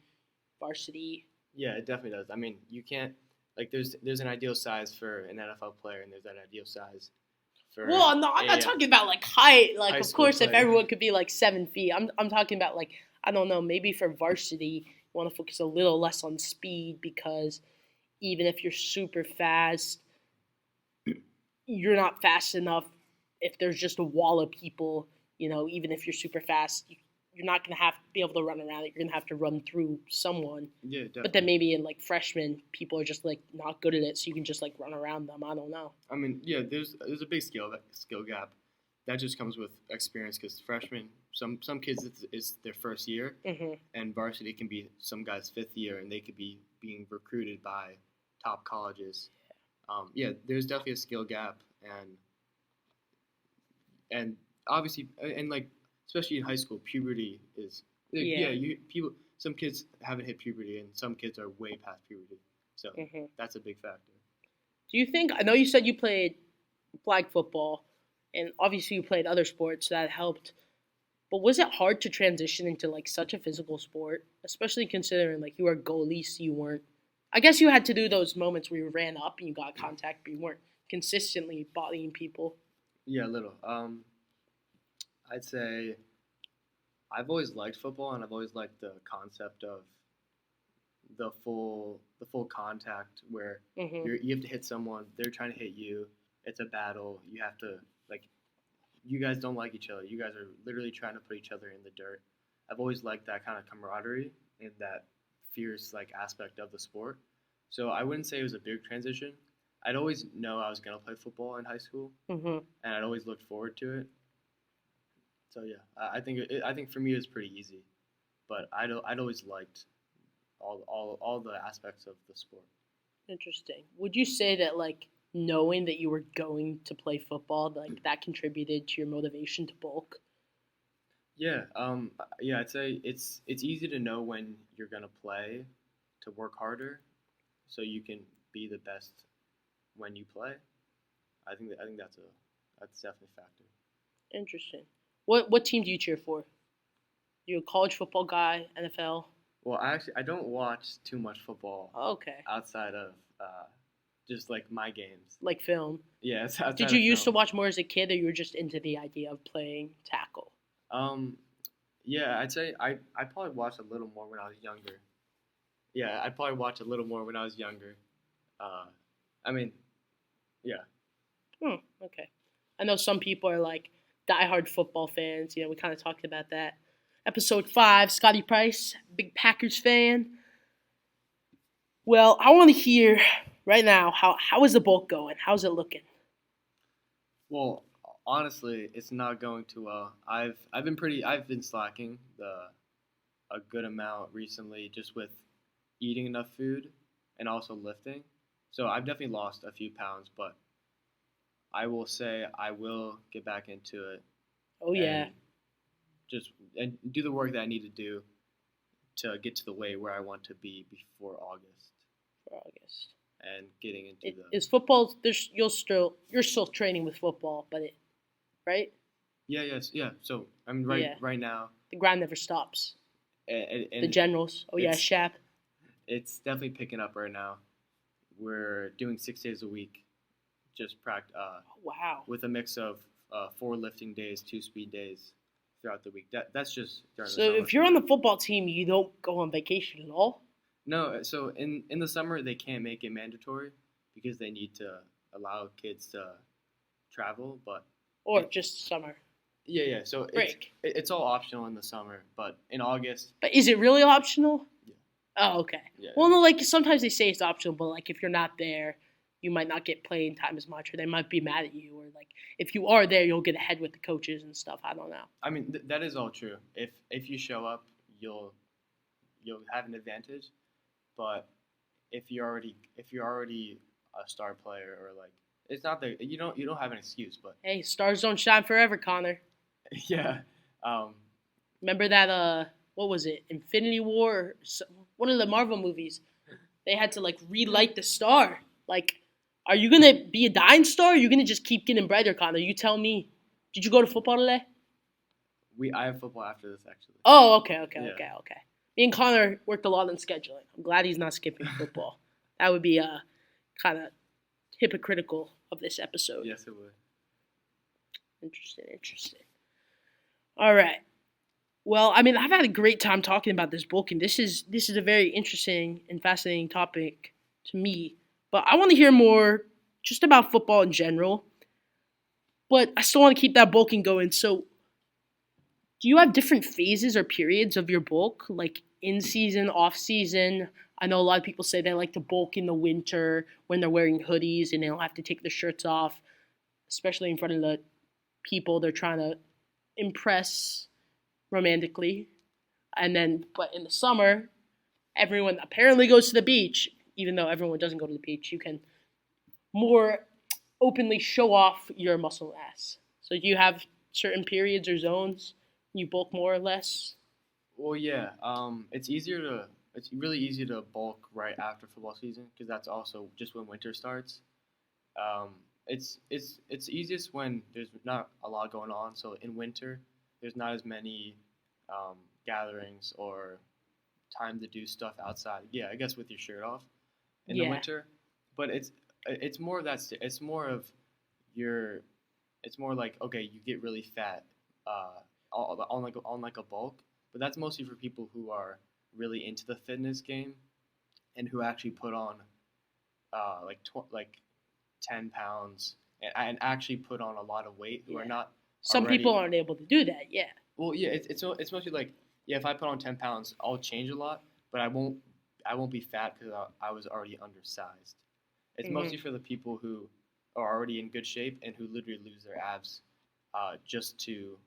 Speaker 1: varsity?
Speaker 2: Yeah, it definitely does. I mean, you can't like there's an ideal size for an NFL player, and there's that ideal size for
Speaker 1: Well, I'm not talking about like height. Like,
Speaker 2: high
Speaker 1: of
Speaker 2: school
Speaker 1: course, if
Speaker 2: player.
Speaker 1: everyone could be like 7 feet, I'm talking about like I don't know. Maybe for varsity, you want to focus a little less on speed because even if you're super fast, you're not fast enough. If there's just a wall of people, even if you're super fast, you're not gonna be able to run around it. You're gonna have to run through someone.
Speaker 2: Yeah, definitely.
Speaker 1: But then maybe in like freshmen, people are just like not good at it, so you can just like run around them. I don't know.
Speaker 2: I mean, yeah, there's a big skill gap. That just comes with experience because freshmen, some kids it's their first year, and varsity can be some guys' fifth year, and they could be being recruited by top colleges. Yeah, there's definitely a skill gap, and obviously, and like especially in high school, puberty is people. Some kids haven't hit puberty, and some kids are way past puberty. So that's a big factor.
Speaker 1: Do you think? I know you said you played flag football, and obviously you played other sports that helped. But was it hard to transition into like such a physical sport, especially considering like you were a goalie, so you weren't. I guess you had to do those moments where you ran up and you got contact, but you weren't consistently bodying people.
Speaker 2: Yeah, a little. I'd say I've always liked football, and I've always liked the concept of the full contact where you have to hit someone, they're trying to hit you. It's a battle. You have to you guys don't like each other. You guys are literally trying to put each other in the dirt. I've always liked that kind of camaraderie and that fierce aspect of the sport. So I wouldn't say it was a big transition. I'd always know I was gonna play football in high school, and I'd always looked forward to it. So yeah, I think for me it was pretty easy, but I'd always liked all the aspects of the sport.
Speaker 1: Interesting. Would you say that like knowing that you were going to play football, like that contributed to your motivation to bulk?
Speaker 2: Yeah, I'd say it's easy to know when you're gonna play, to work harder, so you can be the best when you play. I think that's definitely a factor.
Speaker 1: Interesting. What team do you cheer for? You a college football guy, NFL?
Speaker 2: Well, I don't watch too much football.
Speaker 1: Okay.
Speaker 2: Outside of just like my games.
Speaker 1: Like film.
Speaker 2: Yeah. It's outside
Speaker 1: Did you
Speaker 2: of
Speaker 1: used to
Speaker 2: film.
Speaker 1: watch more as a kid, or you were just into the idea of playing tackle?
Speaker 2: Yeah, I'd say I probably watched a little more when I was younger. Yeah, I'd probably watch a little more when I was younger. I mean, yeah.
Speaker 1: Okay. I know some people are like diehard football fans. We kind of talked about that. Episode 5, Scotty Price, big Packers fan. Well, I want to hear right now how is the bulk going? How's it looking?
Speaker 2: Well, honestly, it's not going too well. I've been slacking a good amount recently, just with eating enough food and also lifting. So I've definitely lost a few pounds, but I will say I will get back into it.
Speaker 1: Oh yeah.
Speaker 2: And do the work that I need to do to get to the weight where I want to be before August. And getting into
Speaker 1: is football. You're still training with football, but right?
Speaker 2: Yeah. Yes. Yeah. So I'm right now.
Speaker 1: The grind never stops.
Speaker 2: And
Speaker 1: the Generals. Oh yeah, Shaq.
Speaker 2: It's definitely picking up right now. We're doing 6 days a week, just practice.
Speaker 1: Wow.
Speaker 2: With a mix of 4 lifting days, 2 speed days throughout the week. That's just during the
Speaker 1: So
Speaker 2: summer.
Speaker 1: if you're on the football team, you don't go on vacation at all?
Speaker 2: No. So in the summer they can't make it mandatory because they need to allow kids to travel,
Speaker 1: just summer.
Speaker 2: Yeah. So
Speaker 1: break.
Speaker 2: It's all optional in the summer, but in August.
Speaker 1: But is it really optional?
Speaker 2: Yeah.
Speaker 1: Oh, okay.
Speaker 2: Yeah.
Speaker 1: Well, no, like sometimes they say it's optional, but like if you're not there, you might not get playing time as much, or they might be mad at you, or like if you are there, you'll get ahead with the coaches and stuff. I don't know.
Speaker 2: I mean, that is all true. If you show up, you'll have an advantage, but if you're already a star player or like it's not that you don't have an excuse, but
Speaker 1: hey, stars don't shine forever, Connor.
Speaker 2: Yeah.
Speaker 1: Remember that what was it, Infinity War, or one of the Marvel movies. They had to like relight the star. Like, are you gonna be a dying star? Or are you gonna just keep getting brighter, Connor? You tell me. Did you go to football today?
Speaker 2: I have football after this actually.
Speaker 1: Oh, okay.
Speaker 2: Yeah.
Speaker 1: Me and Connor worked a lot on scheduling. I'm glad he's not skipping football. That would be kind of hypocritical of this episode.
Speaker 2: Yes, it would.
Speaker 1: Interesting. All right. Well, I mean, I've had a great time talking about this book, and this is a very interesting and fascinating topic to me. But I want to hear more just about football in general. But I still want to keep that bulking going. So, do you have different phases or periods of your bulk, like in season, off season? I know a lot of people say they like to bulk in the winter when they're wearing hoodies and they don't have to take their shirts off, especially in front of the people they're trying to impress romantically. And then, but in the summer, everyone apparently goes to the beach, even though everyone doesn't go to the beach. You can more openly show off your muscle mass. So do you have certain periods or zones you bulk more or less?
Speaker 2: Well, yeah. It's really easy to bulk right after football season because that's also just when winter starts. Um, it's easiest when there's not a lot going on. So in winter, there's not as many gatherings or time to do stuff outside. Yeah, I guess with your shirt off in the winter, but it's more of that. It's more of your. It's more like okay, you get really fat, on like a bulk, but that's mostly for people who are really into the fitness game, and who actually put on, like 10 pounds and actually put on a lot of weight. Who are not.
Speaker 1: Some people aren't able to do that. Yeah.
Speaker 2: Well, yeah, it's mostly like yeah, if I put on 10 pounds, I'll change a lot, but I won't be fat because I was already undersized. It's mostly for the people who are already in good shape and who literally lose their abs, just to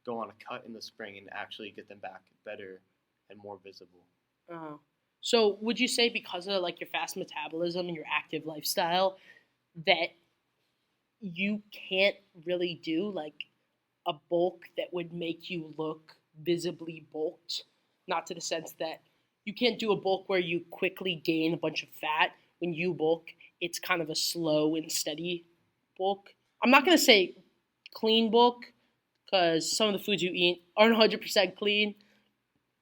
Speaker 2: go on a cut in the spring and actually get them back better and more visible.
Speaker 1: So would you say because of like your fast metabolism and your active lifestyle that you can't really do like a bulk that would make you look visibly bulked? Not to the sense that you can't do a bulk where you quickly gain a bunch of fat. When you bulk, it's kind of a slow and steady bulk. I'm not going to say clean bulk because some of the foods you eat aren't 100% clean.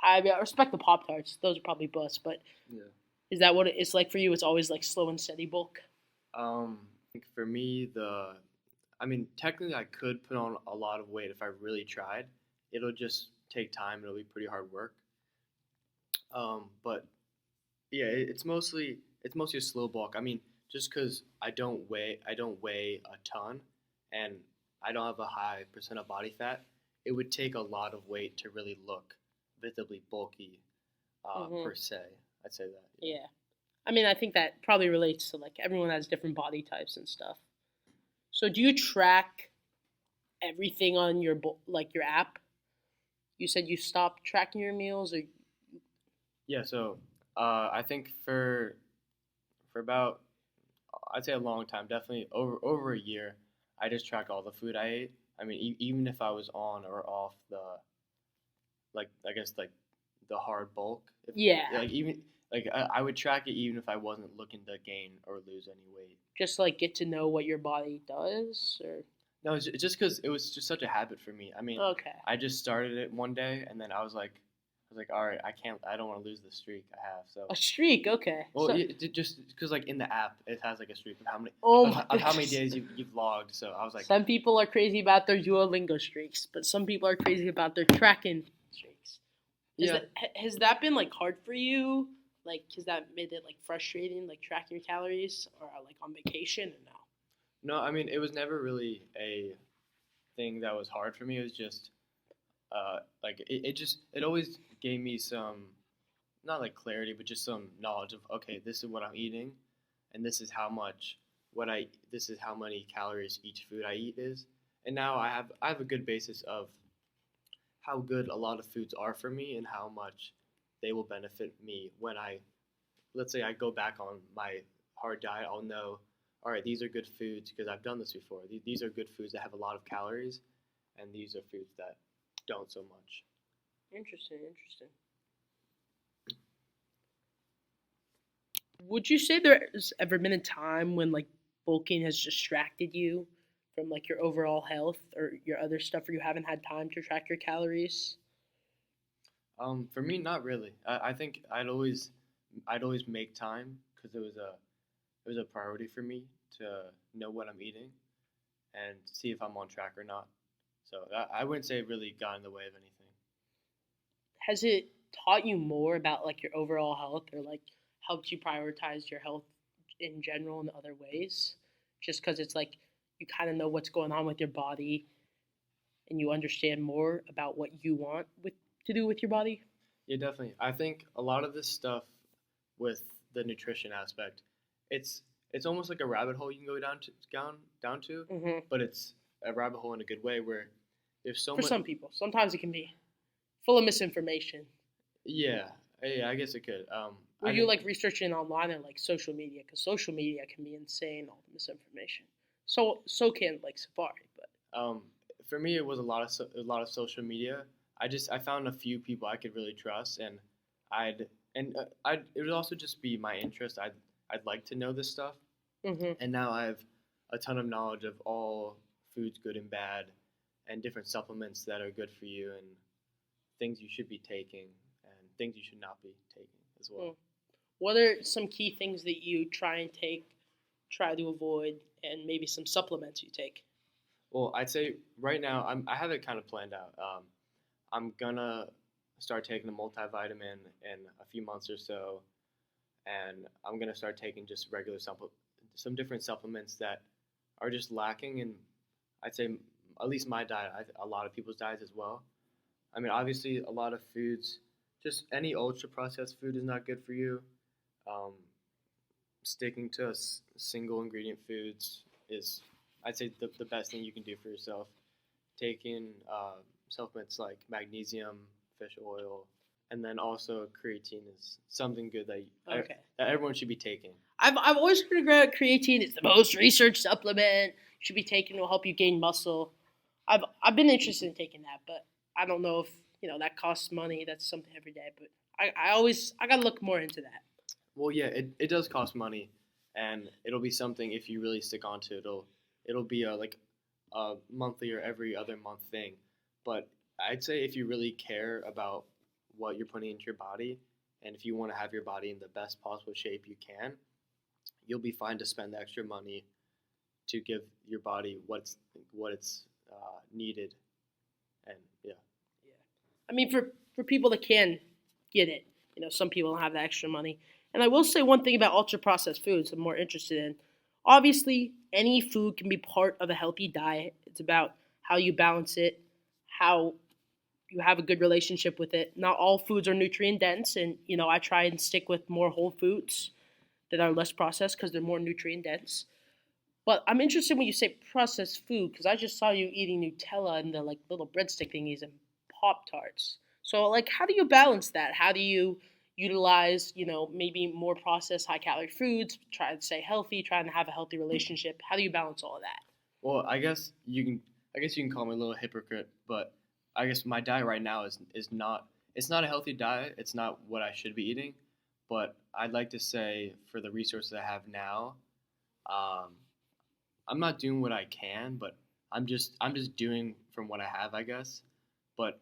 Speaker 1: I respect the Pop Tarts; those are probably bust. But
Speaker 2: Yeah.
Speaker 1: is that what it's like for you? It's always like slow and steady bulk.
Speaker 2: I think for me, I mean, technically, I could put on a lot of weight if I really tried. It'll just take time. It'll be pretty hard work. But yeah, it's mostly a slow bulk. I mean, just because I don't weigh a ton, and I don't have a high percent of body fat, it would take a lot of weight to really look visibly bulky, per se. I'd say that.
Speaker 1: Yeah. I mean, I think that probably relates to like everyone has different body types and stuff. So, do you track everything on your like your app? You said you stopped tracking your meals, or
Speaker 2: Yeah. So, I think for about I'd say a long time, definitely over a year, I just track all the food I ate. I mean, even if I was on or off the like I guess like the hard bulk. Like even like I would track it even if I wasn't looking to gain or lose any weight.
Speaker 1: just like get to know what your body does, or
Speaker 2: No, it's just because it was just such a habit for me. I mean,
Speaker 1: okay,
Speaker 2: I just started it one day, and then I was like, all right, I don't want to lose the streak I have. So,
Speaker 1: a streak. Okay.
Speaker 2: well,
Speaker 1: So,
Speaker 2: just because like in the app, it has like a streak of how many
Speaker 1: oh
Speaker 2: of,
Speaker 1: my
Speaker 2: of how many
Speaker 1: goodness.
Speaker 2: days you've logged. So I was like,
Speaker 1: Some people are crazy about their Duolingo streaks, but some people are crazy about their tracking streaks.
Speaker 2: yeah,
Speaker 1: Has that been like hard for you? Like, has that made it like frustrating, like tracking your calories, or like on vacation, or no?
Speaker 2: no, I mean it was never really a thing that was hard for me. It was just like it always gave me some not like clarity, but just some knowledge of okay, this is what I'm eating, and this is how many calories each food I eat is, and now I have a good basis of how good a lot of foods are for me and how much they will benefit me when let's say I go back on my hard diet. I'll know, all right, these are good foods because I've done this before. These are good foods that have a lot of calories, and these are foods that don't so much.
Speaker 1: Interesting, interesting. Would you say there's ever been a time when like bulking has distracted you from like your overall health or your other stuff, or you haven't had time to track your calories?
Speaker 2: For me, not really. I think I'd always make time because it was a priority for me to know what I'm eating and see if I'm on track or not. So I wouldn't say it really got in the way of anything.
Speaker 1: Has it taught you more about like your overall health, or like helped you prioritize your health in general in other ways? Just because it's like you kind of know what's going on with your body and you understand more about what you want with to do with your body.
Speaker 2: Yeah, definitely. I think a lot of this stuff with the nutrition aspect, it's it's almost like a rabbit hole you can go down to,
Speaker 1: Hmm.
Speaker 2: but it's a rabbit hole in a good way where there's so
Speaker 1: For
Speaker 2: much.
Speaker 1: some people, sometimes it can be full of misinformation.
Speaker 2: Yeah, yeah, I guess it could.
Speaker 1: Were
Speaker 2: I
Speaker 1: you
Speaker 2: think
Speaker 1: like researching online or like social media? Because social media can be insane, all the misinformation. So can like Safari, but
Speaker 2: um, for me it was a lot of social media. I found a few people I could really trust, and I'd I'd it would also just be my interest. I'd like to know this stuff,
Speaker 1: hmm
Speaker 2: and now I have a ton of knowledge of all foods, good and bad, and different supplements that are good for you, and things you should be taking, and things you should not be taking as well.
Speaker 1: what are some key things that you try and take, try to avoid, and maybe some supplements you take?
Speaker 2: Well, I'd say right now I have it kind of planned out. I'm gonna start taking a multivitamin in a few months or so, and I'm gonna start taking just some different supplements that are just lacking in, I'd say, at least my diet. A lot of people's diets as well. I mean, obviously, a lot of foods, just any ultra processed food is not good for you. Um, Sticking to single ingredient foods is, I'd say, the best thing you can do for yourself. Taking supplements like magnesium, fish oil, and then also creatine is something good
Speaker 1: Okay.
Speaker 2: that everyone should be taking.
Speaker 1: I've always heard about creatine is the most researched supplement. Should be taken to help you gain muscle. I've been interested in taking that, but I don't know if that costs money. That's something every day, but I gotta look more into that.
Speaker 2: Well, yeah, it does cost money, and it'll be something if you really stick onto it. It'll be like a monthly or every other month thing. But I'd say if you really care about what you're putting into your body, and if you want to have your body in the best possible shape you can, you'll be fine to spend the extra money to give your body what it's needed. And yeah,
Speaker 1: Yeah. I mean, for people that can get it, some people don't have the extra money. And I will say one thing about ultra processed foods I'm more interested in. Obviously, any food can be part of a healthy diet. It's about how you balance it, how you have a good relationship with it. Not all foods are nutrient dense, and I try and stick with more whole foods that are less processed because they're more nutrient dense. But I'm interested when you say processed food because I just saw you eating Nutella and the like little breadstick thingies and Pop Tarts. So like, how do you balance that? How do you utilize maybe more processed high calorie foods? Try to stay healthy, trying to have a healthy relationship. How do you balance all of that?
Speaker 2: well, I guess you can call me a little hypocrite, but I guess my diet right now is not it's not a healthy diet. It's not what I should be eating, but I'd like to say for the resources I have now, um, I'm not doing what I can, but I'm just doing from what I have, I guess. But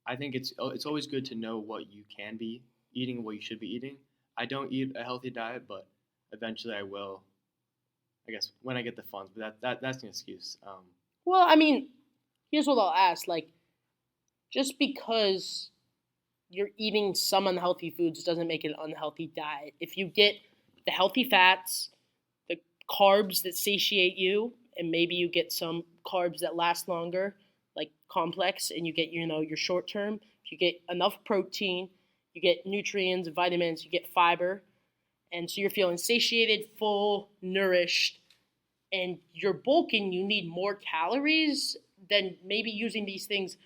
Speaker 2: I think it's always good to know what you can be eating and what you should be eating. I don't eat a healthy diet, but eventually I will. I guess when I get the funds, but that's an excuse.
Speaker 1: Well, I mean, here's what I'll ask: like, just because you're eating some unhealthy foods doesn't make it an unhealthy diet. If you get the healthy fats, the carbs that satiate you, and maybe you get some carbs that last longer, like complex, and you get your short term. If you get enough protein, you get nutrients, vitamins, you get fiber, and so you're feeling satiated, full, nourished, and you're bulking. You need more calories than maybe using these things.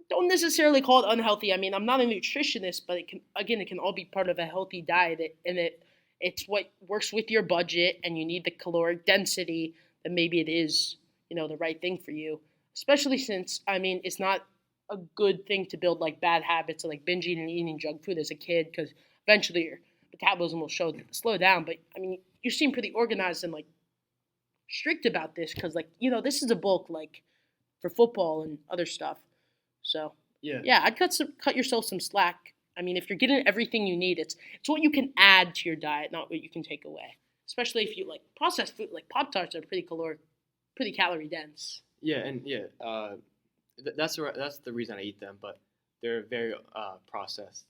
Speaker 1: Don't necessarily call it unhealthy. I mean, I'm not a nutritionist, but it can all be part of a healthy diet, and it's what works with your budget, and you need the caloric density. Then maybe it is the right thing for you. Especially since I mean, it's not. a good thing to build like bad habits of like binging and eating junk food as a kid because eventually your metabolism will slow down. But I mean, you seem pretty organized and like strict about this because like this is a bulk like for football and other stuff. So
Speaker 2: Yeah.
Speaker 1: yeah, I'd cut yourself some slack. I mean, if you're getting everything you need, it's what you can add to your diet, not what you can take away. Especially if you like processed food, like Pop Tarts are pretty calorie dense.
Speaker 2: Yeah, and that's the reason I eat them, but they're very processed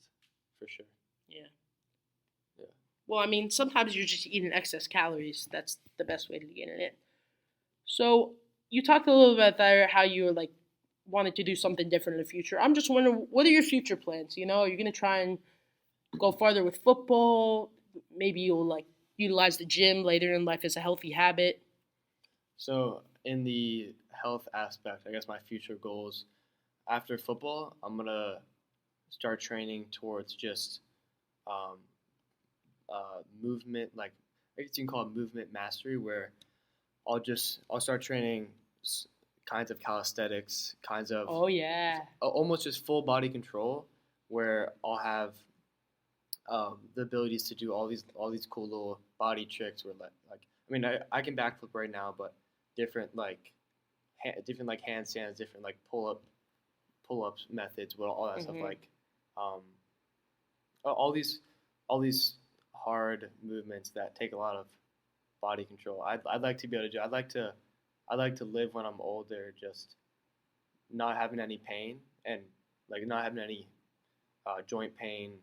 Speaker 2: for sure.
Speaker 1: Yeah.
Speaker 2: Yeah.
Speaker 1: Well, I mean, sometimes you're just eating excess calories. That's the best way to get it in. So you talked a little bit about there how you like wanted to do something different in the future. I'm just wondering, what are your future plans? Are you gonna try and go farther with football? Maybe you'll like utilize the gym later in life as a healthy habit.
Speaker 2: So in the health aspect, I guess my future goals after football, I'm gonna start training towards just um, movement, like I guess you can call it movement mastery, where I'll start training kinds of calisthenics, kinds of
Speaker 1: Oh yeah.
Speaker 2: almost just full body control, where I'll have the abilities to do all these cool little body tricks, where like I mean I can backflip right now, but different like different like handstands, different like pull ups methods, well all that stuff like um, all these hard movements that take a lot of body control. I'd like to be able to do. I'd like to live when I'm older, just not having any pain and like not having any joint pain,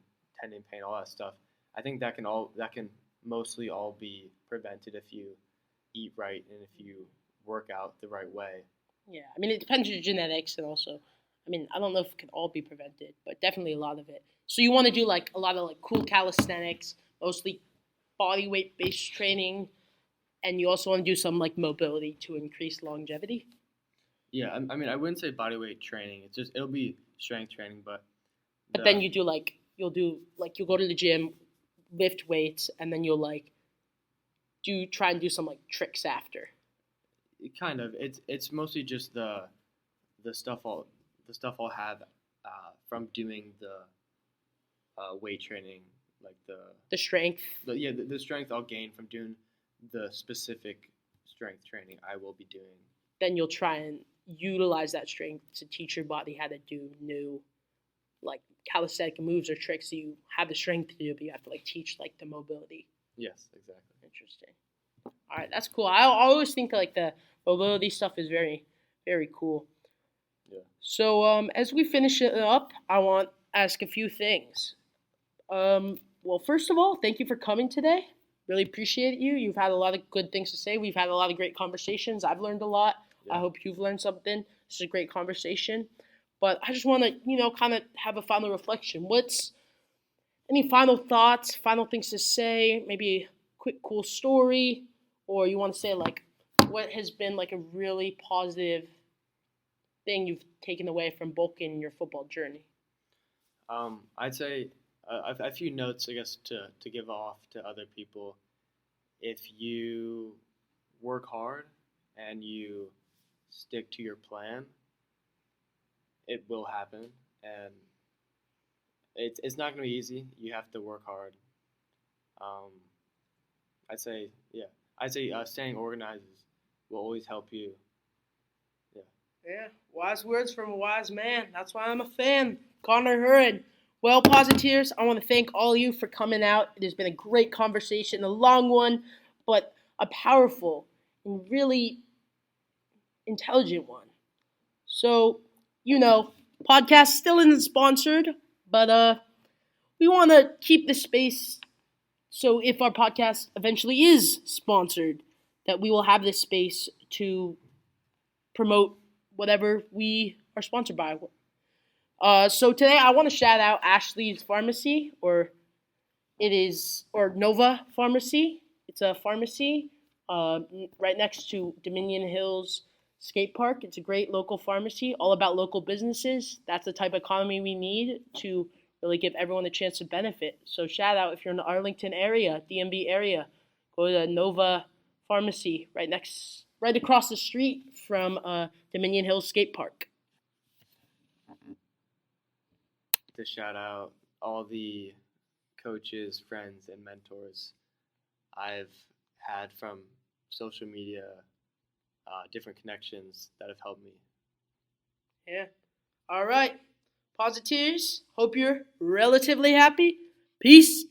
Speaker 2: tendon pain, all that stuff. I think that can mostly all be prevented if you eat right and if you work out the right way.
Speaker 1: Yeah. I mean, it depends on your genetics and also, I mean, I don't know if it can all be prevented, but definitely a lot of it. So you want to do like a lot of like cool calisthenics, mostly body weight based training, and you also want to do some like mobility to increase longevity.
Speaker 2: Yeah, I mean I wouldn't say body weight training. It'll be strength training, but
Speaker 1: But
Speaker 2: the
Speaker 1: then you'll go to the gym, lift weights, and then you'll like try and do some like tricks after.
Speaker 2: kind of it's mostly just the stuff I'll have from doing the weight training, like
Speaker 1: The strength.
Speaker 2: the strength I'll gain from doing the specific strength training I will be doing.
Speaker 1: Then you'll try and utilize that strength to teach your body how to do new like calisthenic moves or tricks that you have the strength to do, but you have to like teach like the mobility.
Speaker 2: Yes, exactly.
Speaker 1: Interesting. All right, that's cool. I always think like the mobility stuff is very, very cool.
Speaker 2: Yeah.
Speaker 1: So as we finish it up, I want to ask a few things. Well, first of all, thank you for coming today. Really appreciate you. You've had a lot of good things to say. We've had a lot of great conversations. I've learned a lot.
Speaker 2: Yeah.
Speaker 1: I hope you've learned something. This is a great conversation. But I just want to, kind of have a final reflection. What's any final thoughts, final things to say? Maybe a quick, cool story, or you want to say like what has been like a really positive thing you've taken away from bulking in your football journey?
Speaker 2: I'd say a few notes, I guess, to give off to other people. If you work hard and you stick to your plan, it will happen, and it's not going to be easy. You have to work hard. Um, I'd say staying organized will always help you. Yeah.
Speaker 1: Yeah, wise words from a wise man. That's why I'm a fan. Connor Hurren. Well, positeers, I want to thank all of you for coming out. It has been a great conversation, a long one, but a powerful and really intelligent one. So, podcast still isn't sponsored, but we want to keep the space so if our podcast eventually is sponsored, that we will have this space to promote whatever we are sponsored by. So today I want to shout out Ashley's Pharmacy, or Nova Pharmacy. It's a pharmacy right next to Dominion Hills Skate Park. It's a great local pharmacy, all about local businesses. That's the type of economy we need to really give everyone a chance to benefit. So shout out if you're in the Arlington area, DMV area, go to Nova Pharmacy right across the street from Dominion Hills Skate Park.
Speaker 2: to shout out all the coaches, friends, and mentors I've had from social media, different connections that have helped me.
Speaker 1: Yeah. All right. Positeers, hope you're relatively happy. Peace